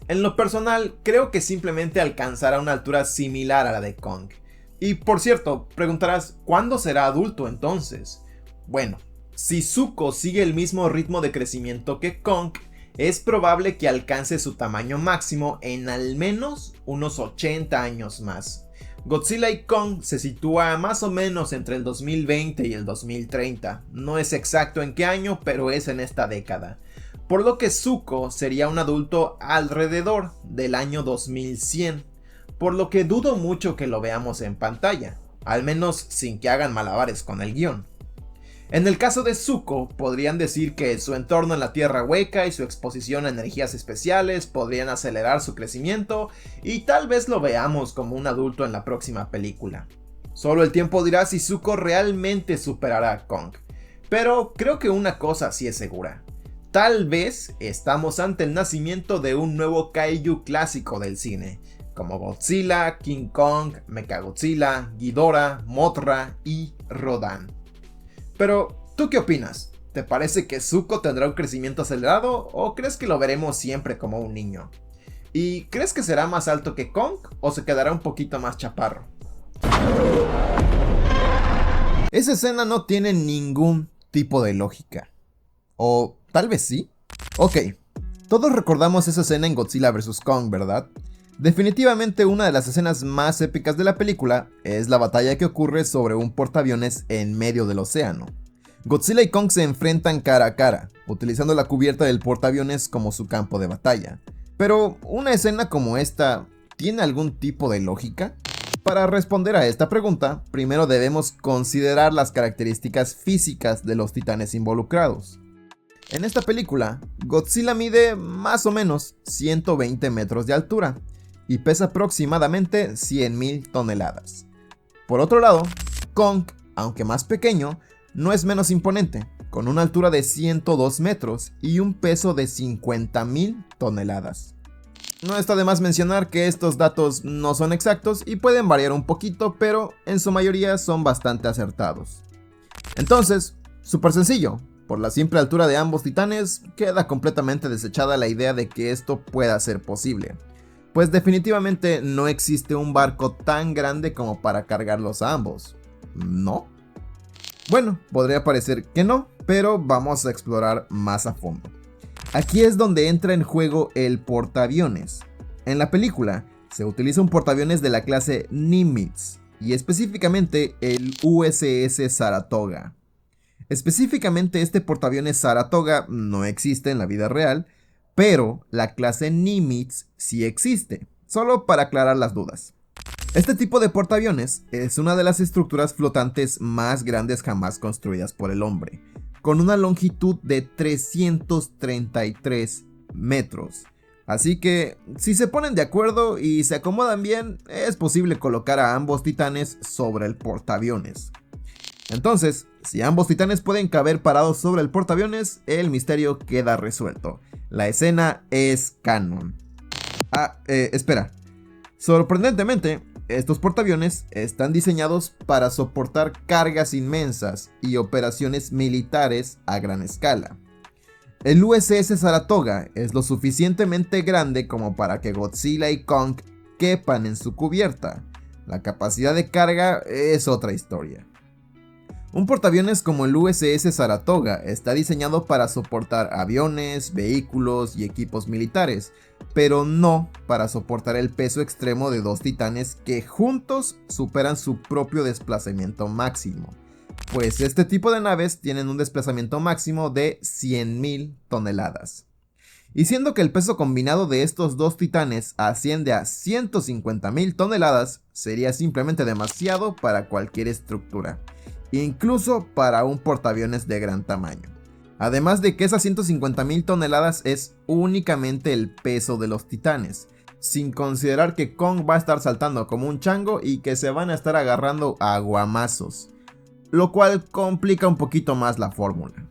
[SPEAKER 2] En lo personal, creo que simplemente alcanzará una altura similar a la de Kong, Y por cierto, preguntarás, ¿cuándo será adulto entonces? Bueno, si Zuko sigue el mismo ritmo de crecimiento que Kong, es probable que alcance su tamaño máximo en al menos unos 80 años más. Godzilla y Kong se sitúa más o menos entre el 2020 y el 2030. No es exacto en qué año, pero es en esta década. Por lo que Zuko sería un adulto alrededor del año 2100. Por lo que dudo mucho que lo veamos en pantalla, al menos sin que hagan malabares con el guión. En el caso de Zuko, podrían decir que su entorno en la Tierra Hueca y su exposición a energías especiales podrían acelerar su crecimiento y tal vez lo veamos como un adulto en la próxima película. Solo el tiempo dirá si Zuko realmente superará a Kong, pero creo que una cosa sí es segura. Tal vez estamos ante el nacimiento de un nuevo kaiju clásico del cine, como Godzilla, King Kong, Mechagodzilla, Ghidorah, Mothra y Rodan. Pero, ¿tú qué opinas? ¿Te parece que Zuko tendrá un crecimiento acelerado o crees que lo veremos siempre como un niño? ¿Y crees que será más alto que Kong o se quedará un poquito más chaparro? Esa escena no tiene ningún tipo de lógica. ¿O tal vez sí? Ok, todos recordamos esa escena en Godzilla vs. Kong, ¿verdad? Definitivamente una de las escenas más épicas de la película es la batalla que ocurre sobre un portaaviones en medio del océano. Godzilla y Kong se enfrentan cara a cara, utilizando la cubierta del portaaviones como su campo de batalla. Pero, ¿una escena como esta tiene algún tipo de lógica? Para responder a esta pregunta, primero debemos considerar las características físicas de los titanes involucrados. En esta película, Godzilla mide más o menos 120 metros de altura y pesa aproximadamente 100.000 toneladas. Por otro lado, Kong, aunque más pequeño, no es menos imponente, con una altura de 102 metros y un peso de 50.000 toneladas. No está de más mencionar que estos datos no son exactos y pueden variar un poquito, pero en su mayoría son bastante acertados. Entonces, súper sencillo, por la simple altura de ambos titanes, queda completamente desechada la idea de que esto pueda ser posible. Pues definitivamente no existe un barco tan grande como para cargarlos a ambos, ¿no? Bueno, podría parecer que no, pero vamos a explorar más a fondo. Aquí es donde entra en juego el portaaviones. En la película se utiliza un portaaviones de la clase Nimitz y específicamente el USS Saratoga. Específicamente este portaaviones Saratoga no existe en la vida real, pero la clase Nimitz sí existe, solo para aclarar las dudas. Este tipo de portaaviones es una de las estructuras flotantes más grandes jamás construidas por el hombre, con una longitud de 333 metros. Así que, si se ponen de acuerdo y se acomodan bien, es posible colocar a ambos titanes sobre el portaaviones. Entonces, si ambos titanes pueden caber parados sobre el portaaviones, el misterio queda resuelto. La escena es canon. Espera. Sorprendentemente, estos portaaviones están diseñados para soportar cargas inmensas y operaciones militares a gran escala. El USS Saratoga es lo suficientemente grande como para que Godzilla y Kong quepan en su cubierta. La capacidad de carga es otra historia. Un portaaviones como el USS Saratoga está diseñado para soportar aviones, vehículos y equipos militares, pero no para soportar el peso extremo de dos titanes que juntos superan su propio desplazamiento máximo, pues este tipo de naves tienen un desplazamiento máximo de 100.000 toneladas. Y siendo que el peso combinado de estos dos titanes asciende a 150.000 toneladas, sería simplemente demasiado para cualquier estructura, incluso para un portaaviones de gran tamaño. Además de que esas 150.000 toneladas es únicamente el peso de los titanes, sin considerar que Kong va a estar saltando como un chango y que se van a estar agarrando a guamazos, lo cual complica un poquito más la fórmula.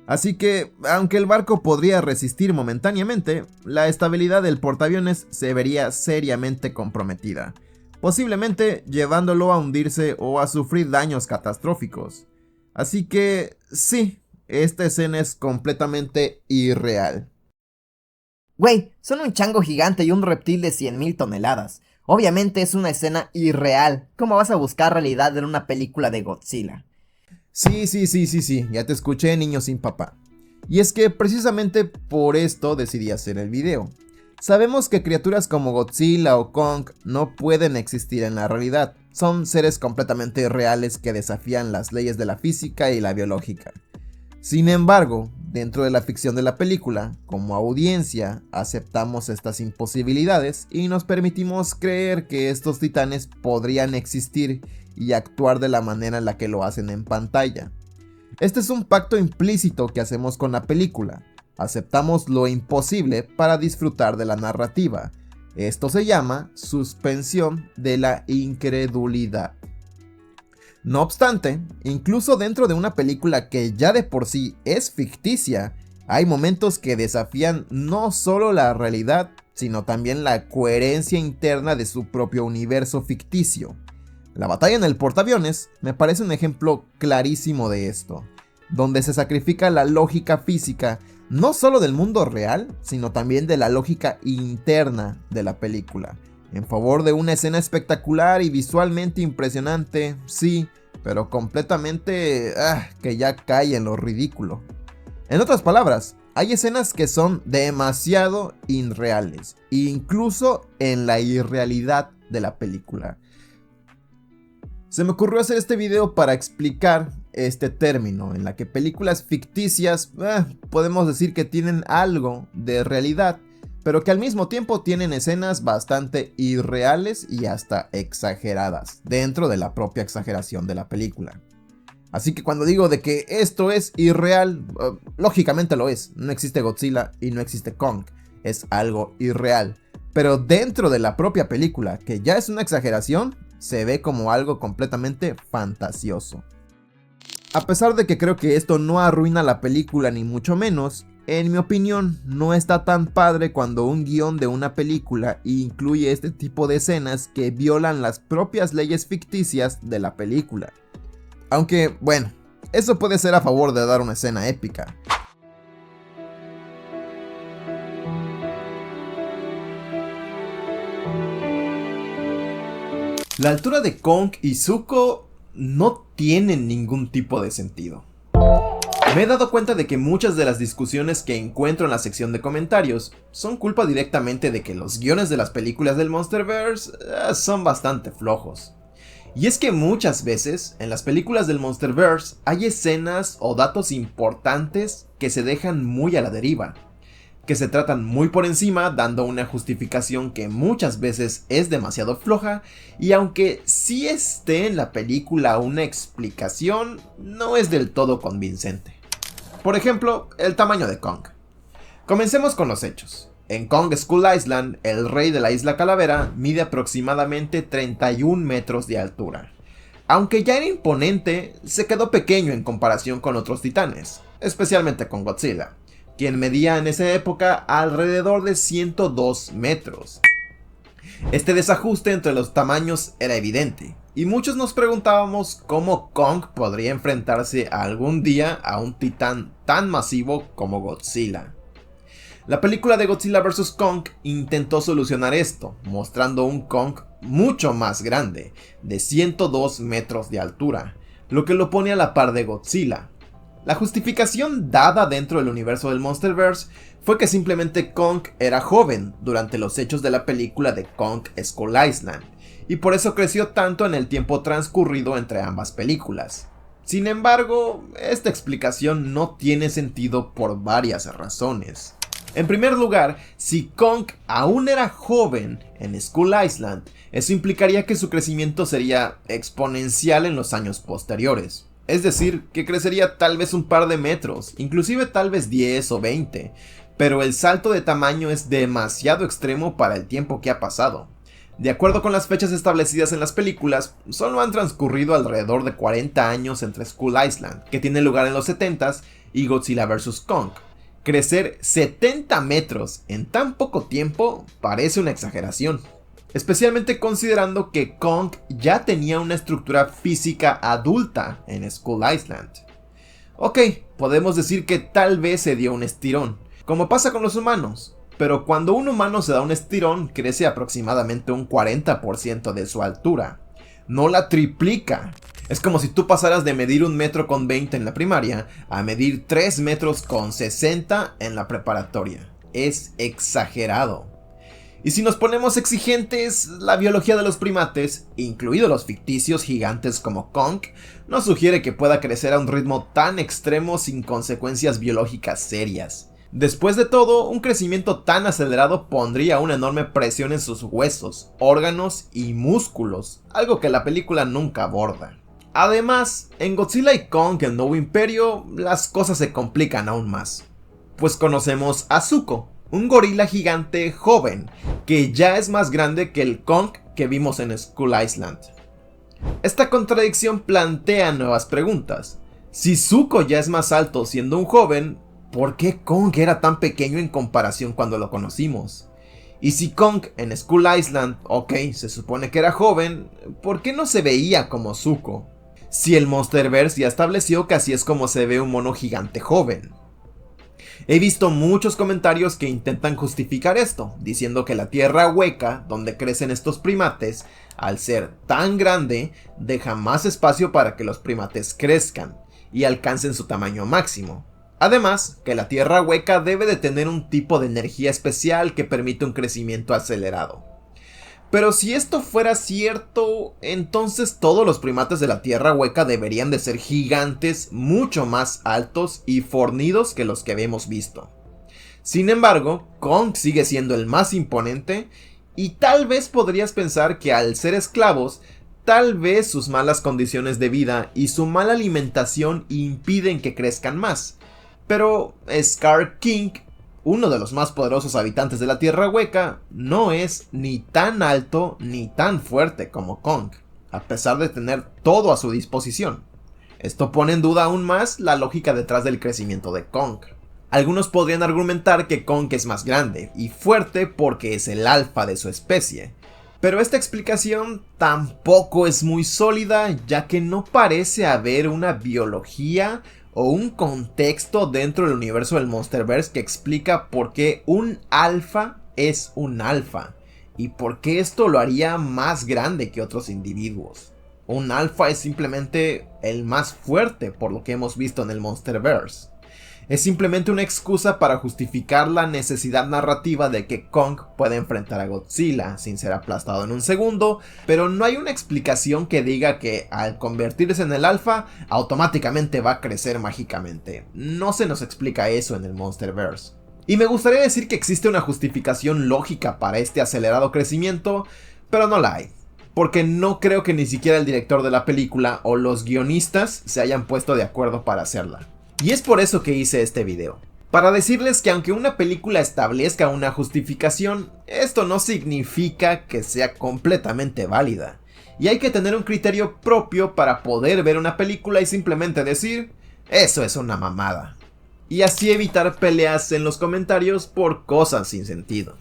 [SPEAKER 2] Así que, aunque el barco podría resistir momentáneamente, la estabilidad del portaaviones se vería seriamente comprometida, posiblemente llevándolo a hundirse o a sufrir daños catastróficos. Así que, sí, esta escena es completamente irreal.
[SPEAKER 4] Güey, son un chango gigante y un reptil de 100.000 toneladas. Obviamente es una escena irreal. ¿Cómo vas a buscar realidad en una película de Godzilla?
[SPEAKER 2] Sí, ya te escuché, niño sin papá. Y es que precisamente por esto decidí hacer el video. Sabemos que criaturas como Godzilla o Kong no pueden existir en la realidad. Son seres completamente irreales que desafían las leyes de la física y la biológica. Sin embargo, dentro de la ficción de la película, como audiencia, aceptamos estas imposibilidades y nos permitimos creer que estos titanes podrían existir y actuar de la manera en la que lo hacen en pantalla. Este es un pacto implícito que hacemos con la película. Aceptamos lo imposible para disfrutar de la narrativa. Esto se llama suspensión de la incredulidad. No obstante, incluso dentro de una película que ya de por sí es ficticia, hay momentos que desafían no solo la realidad, sino también la coherencia interna de su propio universo ficticio. La batalla en el portaaviones me parece un ejemplo clarísimo de esto, donde se sacrifica la lógica física no solo del mundo real, sino también de la lógica interna de la película, en favor de una escena espectacular y visualmente impresionante, sí, pero completamente que ya cae en lo ridículo. En otras palabras, hay escenas que son demasiado irreales, incluso en la irrealidad de la película. Se me ocurrió hacer este video para explicar este término, en la que películas ficticias podemos decir que tienen algo de realidad, pero que al mismo tiempo tienen escenas bastante irreales y hasta exageradas, dentro de la propia exageración de la película. Así que cuando digo de que esto es irreal, lógicamente lo es. No existe Godzilla y no existe Kong, es algo irreal. Pero dentro de la propia película, que ya es una exageración, se ve como algo completamente fantasioso. A pesar de que creo que esto no arruina la película ni mucho menos, en mi opinión no está tan padre cuando un guión de una película incluye este tipo de escenas que violan las propias leyes ficticias de la película. Aunque, bueno, eso puede ser a favor de dar una escena épica. La altura de Kong y Zuko no tienen ningún tipo de sentido. Me he dado cuenta de que muchas de las discusiones que encuentro en la sección de comentarios son culpa directamente de que los guiones de las películas del Monsterverse son bastante flojos. Y es que muchas veces en las películas del Monsterverse hay escenas o datos importantes que se dejan muy a la deriva, que se tratan muy por encima, dando una justificación que muchas veces es demasiado floja, y aunque sí esté en la película una explicación, no es del todo convincente. Por ejemplo, el tamaño de Kong. Comencemos con los hechos. En Kong Skull Island, el rey de la isla Calavera mide aproximadamente 31 metros de altura. Aunque ya era imponente, se quedó pequeño en comparación con otros titanes, especialmente con Godzilla, quien medía en esa época alrededor de 102 metros. Este desajuste entre los tamaños era evidente, y muchos nos preguntábamos cómo Kong podría enfrentarse algún día a un titán tan masivo como Godzilla. La película de Godzilla vs. Kong intentó solucionar esto, mostrando un Kong mucho más grande, de 102 metros de altura, lo que lo pone a la par de Godzilla. La justificación dada dentro del universo del Monsterverse fue que simplemente Kong era joven durante los hechos de la película de Kong Skull Island, y por eso creció tanto en el tiempo transcurrido entre ambas películas. Sin embargo, esta explicación no tiene sentido por varias razones. En primer lugar, si Kong aún era joven en Skull Island, eso implicaría que su crecimiento sería exponencial en los años posteriores. Es decir, que crecería tal vez un par de metros, inclusive tal vez 10 o 20, pero el salto de tamaño es demasiado extremo para el tiempo que ha pasado. De acuerdo con las fechas establecidas en las películas, solo han transcurrido alrededor de 40 años entre Skull Island, que tiene lugar en los 70s, y Godzilla vs. Kong. Crecer 70 metros en tan poco tiempo parece una exageración, especialmente considerando que Kong ya tenía una estructura física adulta en Skull Island. Ok, podemos decir que tal vez se dio un estirón, como pasa con los humanos, pero cuando un humano se da un estirón crece aproximadamente un 40% de su altura. No la triplica. Es como si tú pasaras de medir 1,20 m en la primaria a medir 3,60 m en la preparatoria. Es exagerado. Y si nos ponemos exigentes, la biología de los primates, incluidos los ficticios gigantes como Kong, nos sugiere que pueda crecer a un ritmo tan extremo sin consecuencias biológicas serias. Después de todo, un crecimiento tan acelerado pondría una enorme presión en sus huesos, órganos y músculos, algo que la película nunca aborda. Además, en Godzilla y Kong el Nuevo Imperio, las cosas se complican aún más. Pues conocemos a Zuko, un gorila gigante joven, que ya es más grande que el Kong que vimos en Skull Island. Esta contradicción plantea nuevas preguntas. Si Zuko ya es más alto siendo un joven, ¿por qué Kong era tan pequeño en comparación cuando lo conocimos? Y si Kong en Skull Island, se supone que era joven, ¿por qué no se veía como Zuko? Si el Monsterverse ya estableció que así es como se ve un mono gigante joven. He visto muchos comentarios que intentan justificar esto, diciendo que la tierra hueca donde crecen estos primates, al ser tan grande, deja más espacio para que los primates crezcan y alcancen su tamaño máximo. Además, que la tierra hueca debe de tener un tipo de energía especial que permite un crecimiento acelerado. Pero si esto fuera cierto, entonces todos los primates de la tierra hueca deberían de ser gigantes mucho más altos y fornidos que los que habíamos visto. Sin embargo, Kong sigue siendo el más imponente y tal vez podrías pensar que al ser esclavos, tal vez sus malas condiciones de vida y su mala alimentación impiden que crezcan más. Pero Scar King, uno de los más poderosos habitantes de la Tierra Hueca, no es ni tan alto ni tan fuerte como Kong, a pesar de tener todo a su disposición. Esto pone en duda aún más la lógica detrás del crecimiento de Kong. Algunos podrían argumentar que Kong es más grande y fuerte porque es el alfa de su especie, pero esta explicación tampoco es muy sólida, ya que no parece haber una biología o un contexto dentro del universo del Monsterverse que explica por qué un alfa es un alfa y por qué esto lo haría más grande que otros individuos. Un alfa es simplemente el más fuerte por lo que hemos visto en el Monsterverse. Es simplemente una excusa para justificar la necesidad narrativa de que Kong pueda enfrentar a Godzilla sin ser aplastado en un segundo, pero no hay una explicación que diga que al convertirse en el alfa automáticamente va a crecer mágicamente. No se nos explica eso en el Monsterverse. Y me gustaría decir que existe una justificación lógica para este acelerado crecimiento, pero no la hay. Porque no creo que ni siquiera el director de la película o los guionistas se hayan puesto de acuerdo para hacerla. Y es por eso que hice este video. Para decirles que aunque una película establezca una justificación, esto no significa que sea completamente válida. Y hay que tener un criterio propio para poder ver una película y simplemente decir, eso es una mamada. Y así evitar peleas en los comentarios por cosas sin sentido.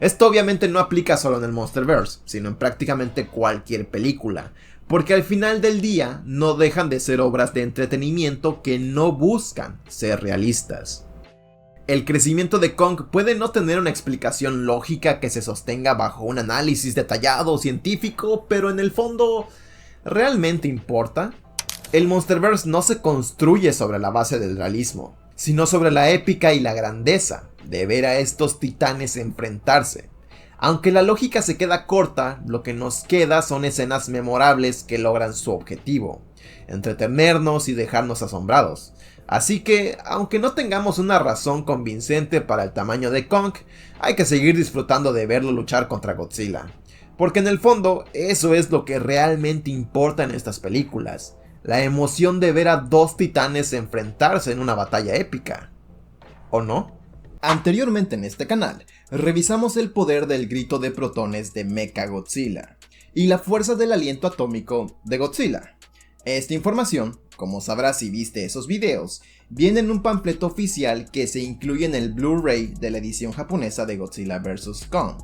[SPEAKER 2] Esto obviamente no aplica solo en el Monsterverse, sino en prácticamente cualquier película. Porque al final del día no dejan de ser obras de entretenimiento que no buscan ser realistas. El crecimiento de Kong puede no tener una explicación lógica que se sostenga bajo un análisis detallado científico, pero en el fondo, ¿realmente importa? El Monsterverse no se construye sobre la base del realismo, sino sobre la épica y la grandeza de ver a estos titanes enfrentarse. Aunque la lógica se queda corta, lo que nos queda son escenas memorables que logran su objetivo, entretenernos y dejarnos asombrados. Así que, aunque no tengamos una razón convincente para el tamaño de Kong, hay que seguir disfrutando de verlo luchar contra Godzilla. Porque en el fondo, eso es lo que realmente importa en estas películas, la emoción de ver a dos titanes enfrentarse en una batalla épica. ¿O no? Anteriormente en este canal, revisamos el poder del grito de protones de Mechagodzilla y la fuerza del aliento atómico de Godzilla. Esta información, como sabrás si viste esos videos, viene en un panfleto oficial que se incluye en el Blu-ray de la edición japonesa de Godzilla vs. Kong.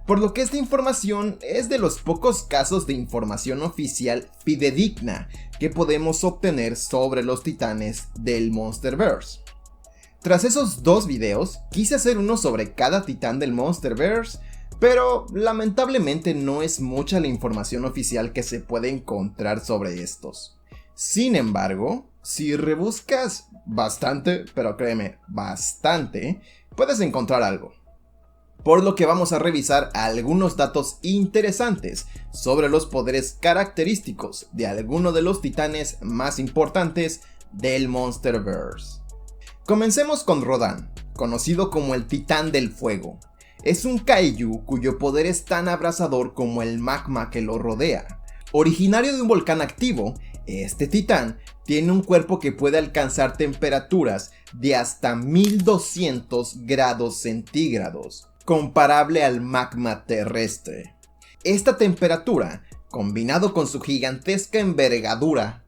[SPEAKER 2] Por lo que esta información es de los pocos casos de información oficial fidedigna que podemos obtener sobre los titanes del Monsterverse. Tras esos 2 videos, quise hacer uno sobre cada titán del Monsterverse, pero lamentablemente no es mucha la información oficial que se puede encontrar sobre estos. Sin embargo, si rebuscas bastante, pero créeme, bastante, puedes encontrar algo. Por lo que vamos a revisar algunos datos interesantes sobre los poderes característicos de algunos de los titanes más importantes del Monsterverse. Comencemos con Rodan, conocido como el Titán del Fuego. Es un kaiju cuyo poder es tan abrasador como el magma que lo rodea. Originario de un volcán activo, este titán tiene un cuerpo que puede alcanzar temperaturas de hasta 1200 grados centígrados, comparable al magma terrestre. Esta temperatura, combinado con su gigantesca envergadura,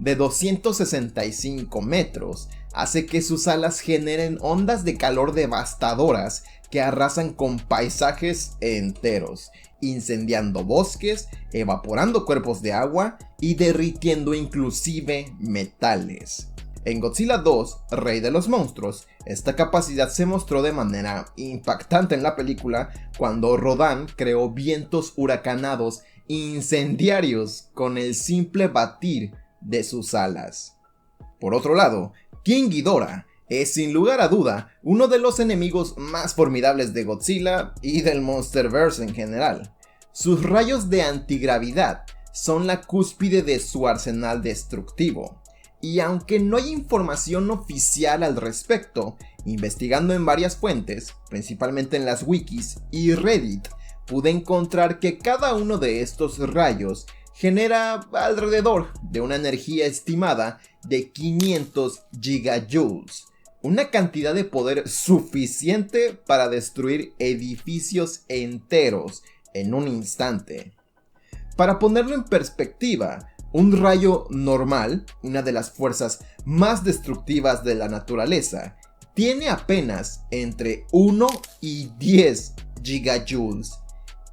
[SPEAKER 2] de 265 metros, hace que sus alas generen ondas de calor devastadoras que arrasan con paisajes enteros, incendiando bosques, evaporando cuerpos de agua y derritiendo inclusive metales. En Godzilla 2, Rey de los Monstruos, esta capacidad se mostró de manera impactante en la película cuando Rodan creó vientos huracanados incendiarios con el simple batir de sus alas. Por otro lado, King Ghidorah es sin lugar a duda uno de los enemigos más formidables de Godzilla y del Monsterverse en general. Sus rayos de antigravedad son la cúspide de su arsenal destructivo. Y aunque no hay información oficial al respecto, investigando en varias fuentes, principalmente en las wikis y Reddit, pude encontrar que cada uno de estos rayos genera alrededor de una energía estimada de 500 gigajoules, una cantidad de poder suficiente para destruir edificios enteros en un instante. Para ponerlo en perspectiva, un rayo normal, una de las fuerzas más destructivas de la naturaleza, tiene apenas entre 1 y 10 gigajoules.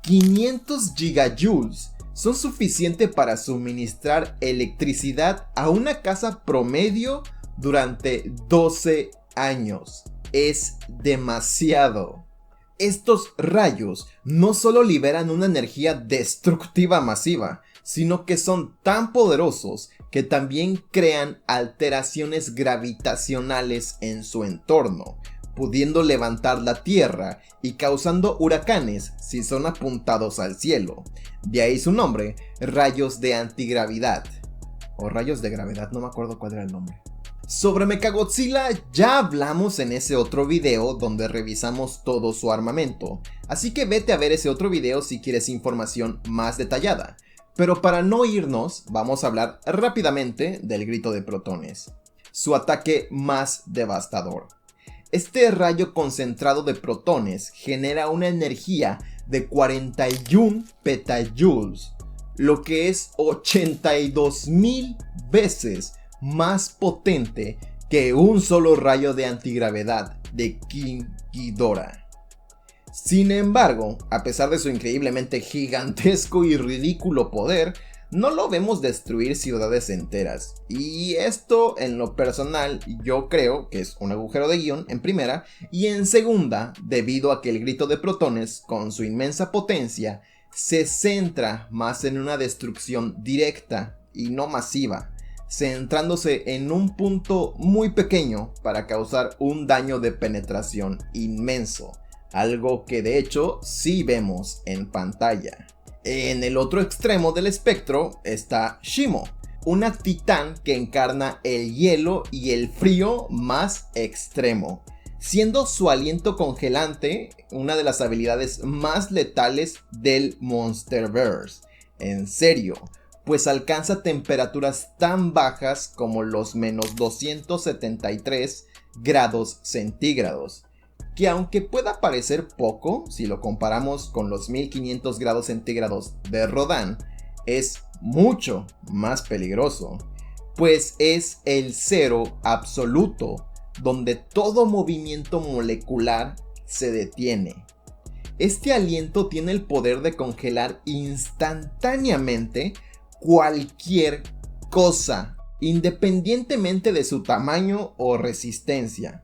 [SPEAKER 2] 500 gigajoules son suficientes para suministrar electricidad a una casa promedio durante 12 años. Es demasiado. Estos rayos no solo liberan una energía destructiva masiva, sino que son tan poderosos que también crean alteraciones gravitacionales en su entorno, pudiendo levantar la tierra y causando huracanes si son apuntados al cielo. De ahí su nombre, rayos de antigravedad. O rayos de gravedad, no me acuerdo cuál era el nombre. Sobre Mechagodzilla ya hablamos en ese otro video donde revisamos todo su armamento, así que vete a ver ese otro video si quieres información más detallada. Pero para no irnos, vamos a hablar rápidamente del grito de protones, su ataque más devastador. Este rayo concentrado de protones genera una energía de 41 petajoules, lo que es 82,000 veces más potente que un solo rayo de antigravedad de King Ghidorah. Sin embargo, a pesar de su increíblemente gigantesco y ridículo poder, no lo vemos destruir ciudades enteras. Y esto, en lo personal, yo creo que es un agujero de guión en primera, y en segunda, debido a que el grito de protones, con su inmensa potencia, se centra más en una destrucción directa y no masiva, centrándose en un punto muy pequeño para causar un daño de penetración inmenso. Algo que de hecho sí vemos en pantalla. En el otro extremo del espectro está Shimo, una titán que encarna el hielo y el frío más extremo, siendo su aliento congelante una de las habilidades más letales del Monsterverse. En serio, pues alcanza temperaturas tan bajas como los menos 273 grados centígrados. Que aunque pueda parecer poco, si lo comparamos con los 1500 grados centígrados de Rodan, es mucho más peligroso, pues es el cero absoluto, donde todo movimiento molecular se detiene. Este aliento tiene el poder de congelar instantáneamente cualquier cosa, independientemente de su tamaño o resistencia.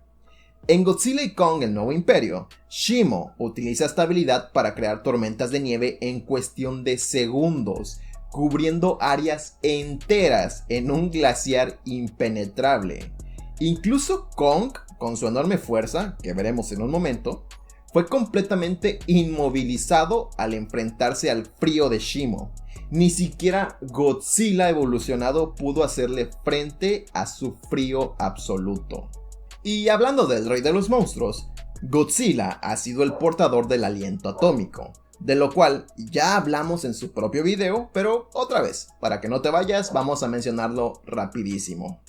[SPEAKER 2] En Godzilla y Kong el Nuevo Imperio, Shimo utiliza esta habilidad para crear tormentas de nieve en cuestión de segundos, cubriendo áreas enteras en un glaciar impenetrable. Incluso Kong, con su enorme fuerza, que veremos en un momento, fue completamente inmovilizado al enfrentarse al frío de Shimo. Ni siquiera Godzilla evolucionado pudo hacerle frente a su frío absoluto. Y hablando del rey de los monstruos, Godzilla ha sido el portador del aliento atómico, de lo cual ya hablamos en su propio video, pero otra vez, para que no te vayas, vamos a mencionarlo rapidísimo.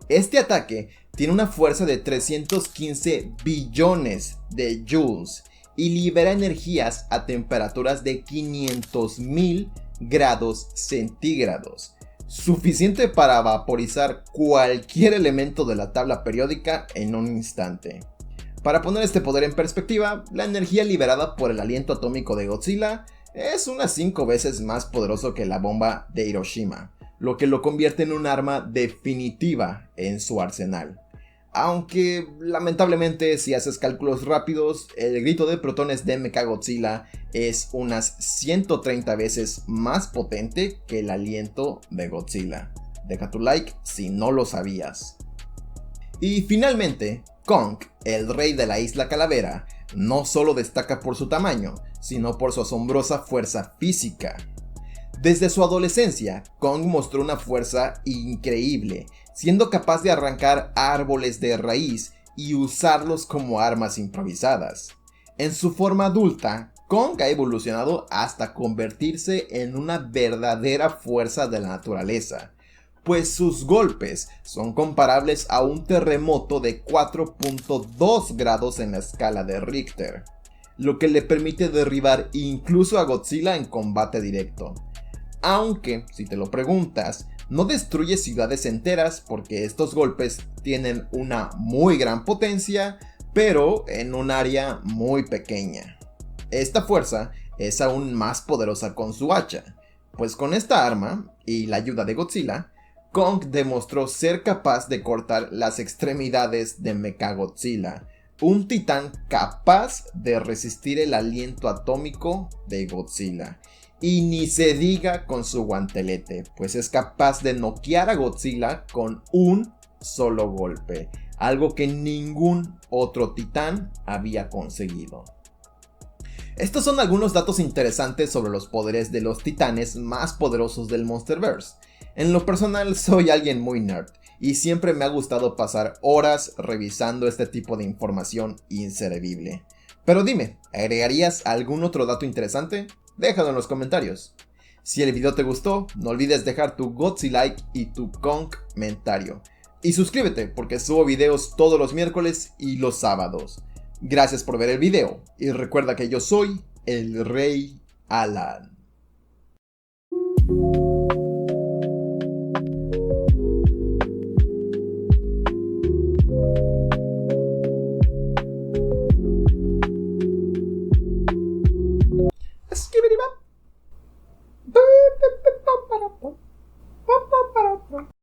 [SPEAKER 2] Este ataque tiene una fuerza de 315 billones de joules y libera energías a temperaturas de 500.000 grados centígrados, suficiente para vaporizar cualquier elemento de la tabla periódica en un instante. Para poner este poder en perspectiva, la energía liberada por el aliento atómico de Godzilla es unas 5 veces más poderoso que la bomba de Hiroshima, lo que lo convierte en un arma definitiva en su arsenal. Aunque lamentablemente, si haces cálculos rápidos, el grito de protones de Mechagodzilla es unas 130 veces más potente que el aliento de Godzilla. Deja tu like si no lo sabías. Y finalmente, Kong, el rey de la Isla Calavera, no solo destaca por su tamaño, sino por su asombrosa fuerza física. Desde su adolescencia, Kong mostró una fuerza increíble, siendo capaz de arrancar árboles de raíz y usarlos como armas improvisadas. En su forma adulta, Kong ha evolucionado hasta convertirse en una verdadera fuerza de la naturaleza, pues sus golpes son comparables a un terremoto de 4.2 grados en la escala de Richter, lo que le permite derribar incluso a Godzilla en combate directo. Aunque, si te lo preguntas, no destruye ciudades enteras porque estos golpes tienen una muy gran potencia, pero en un área muy pequeña. Esta fuerza es aún más poderosa con su hacha, pues con esta arma, y la ayuda de Godzilla, Kong demostró ser capaz de cortar las extremidades de Mechagodzilla, un titán capaz de resistir el aliento atómico de Godzilla. Y ni se diga con su guantelete, pues es capaz de noquear a Godzilla con un solo golpe, algo que ningún otro titán había conseguido. Estos son algunos datos interesantes sobre los poderes de los titanes más poderosos del Monsterverse. En lo personal soy alguien muy nerd y siempre me ha gustado pasar horas revisando este tipo de información inservible. Pero dime, ¿agregarías algún otro dato interesante? Déjalo en los comentarios. Si el video te gustó, no olvides dejar tu Godzilla like y tu comentario. Y suscríbete porque subo videos todos los miércoles y los sábados. Gracias por ver el video y recuerda que yo soy el Rey Alan.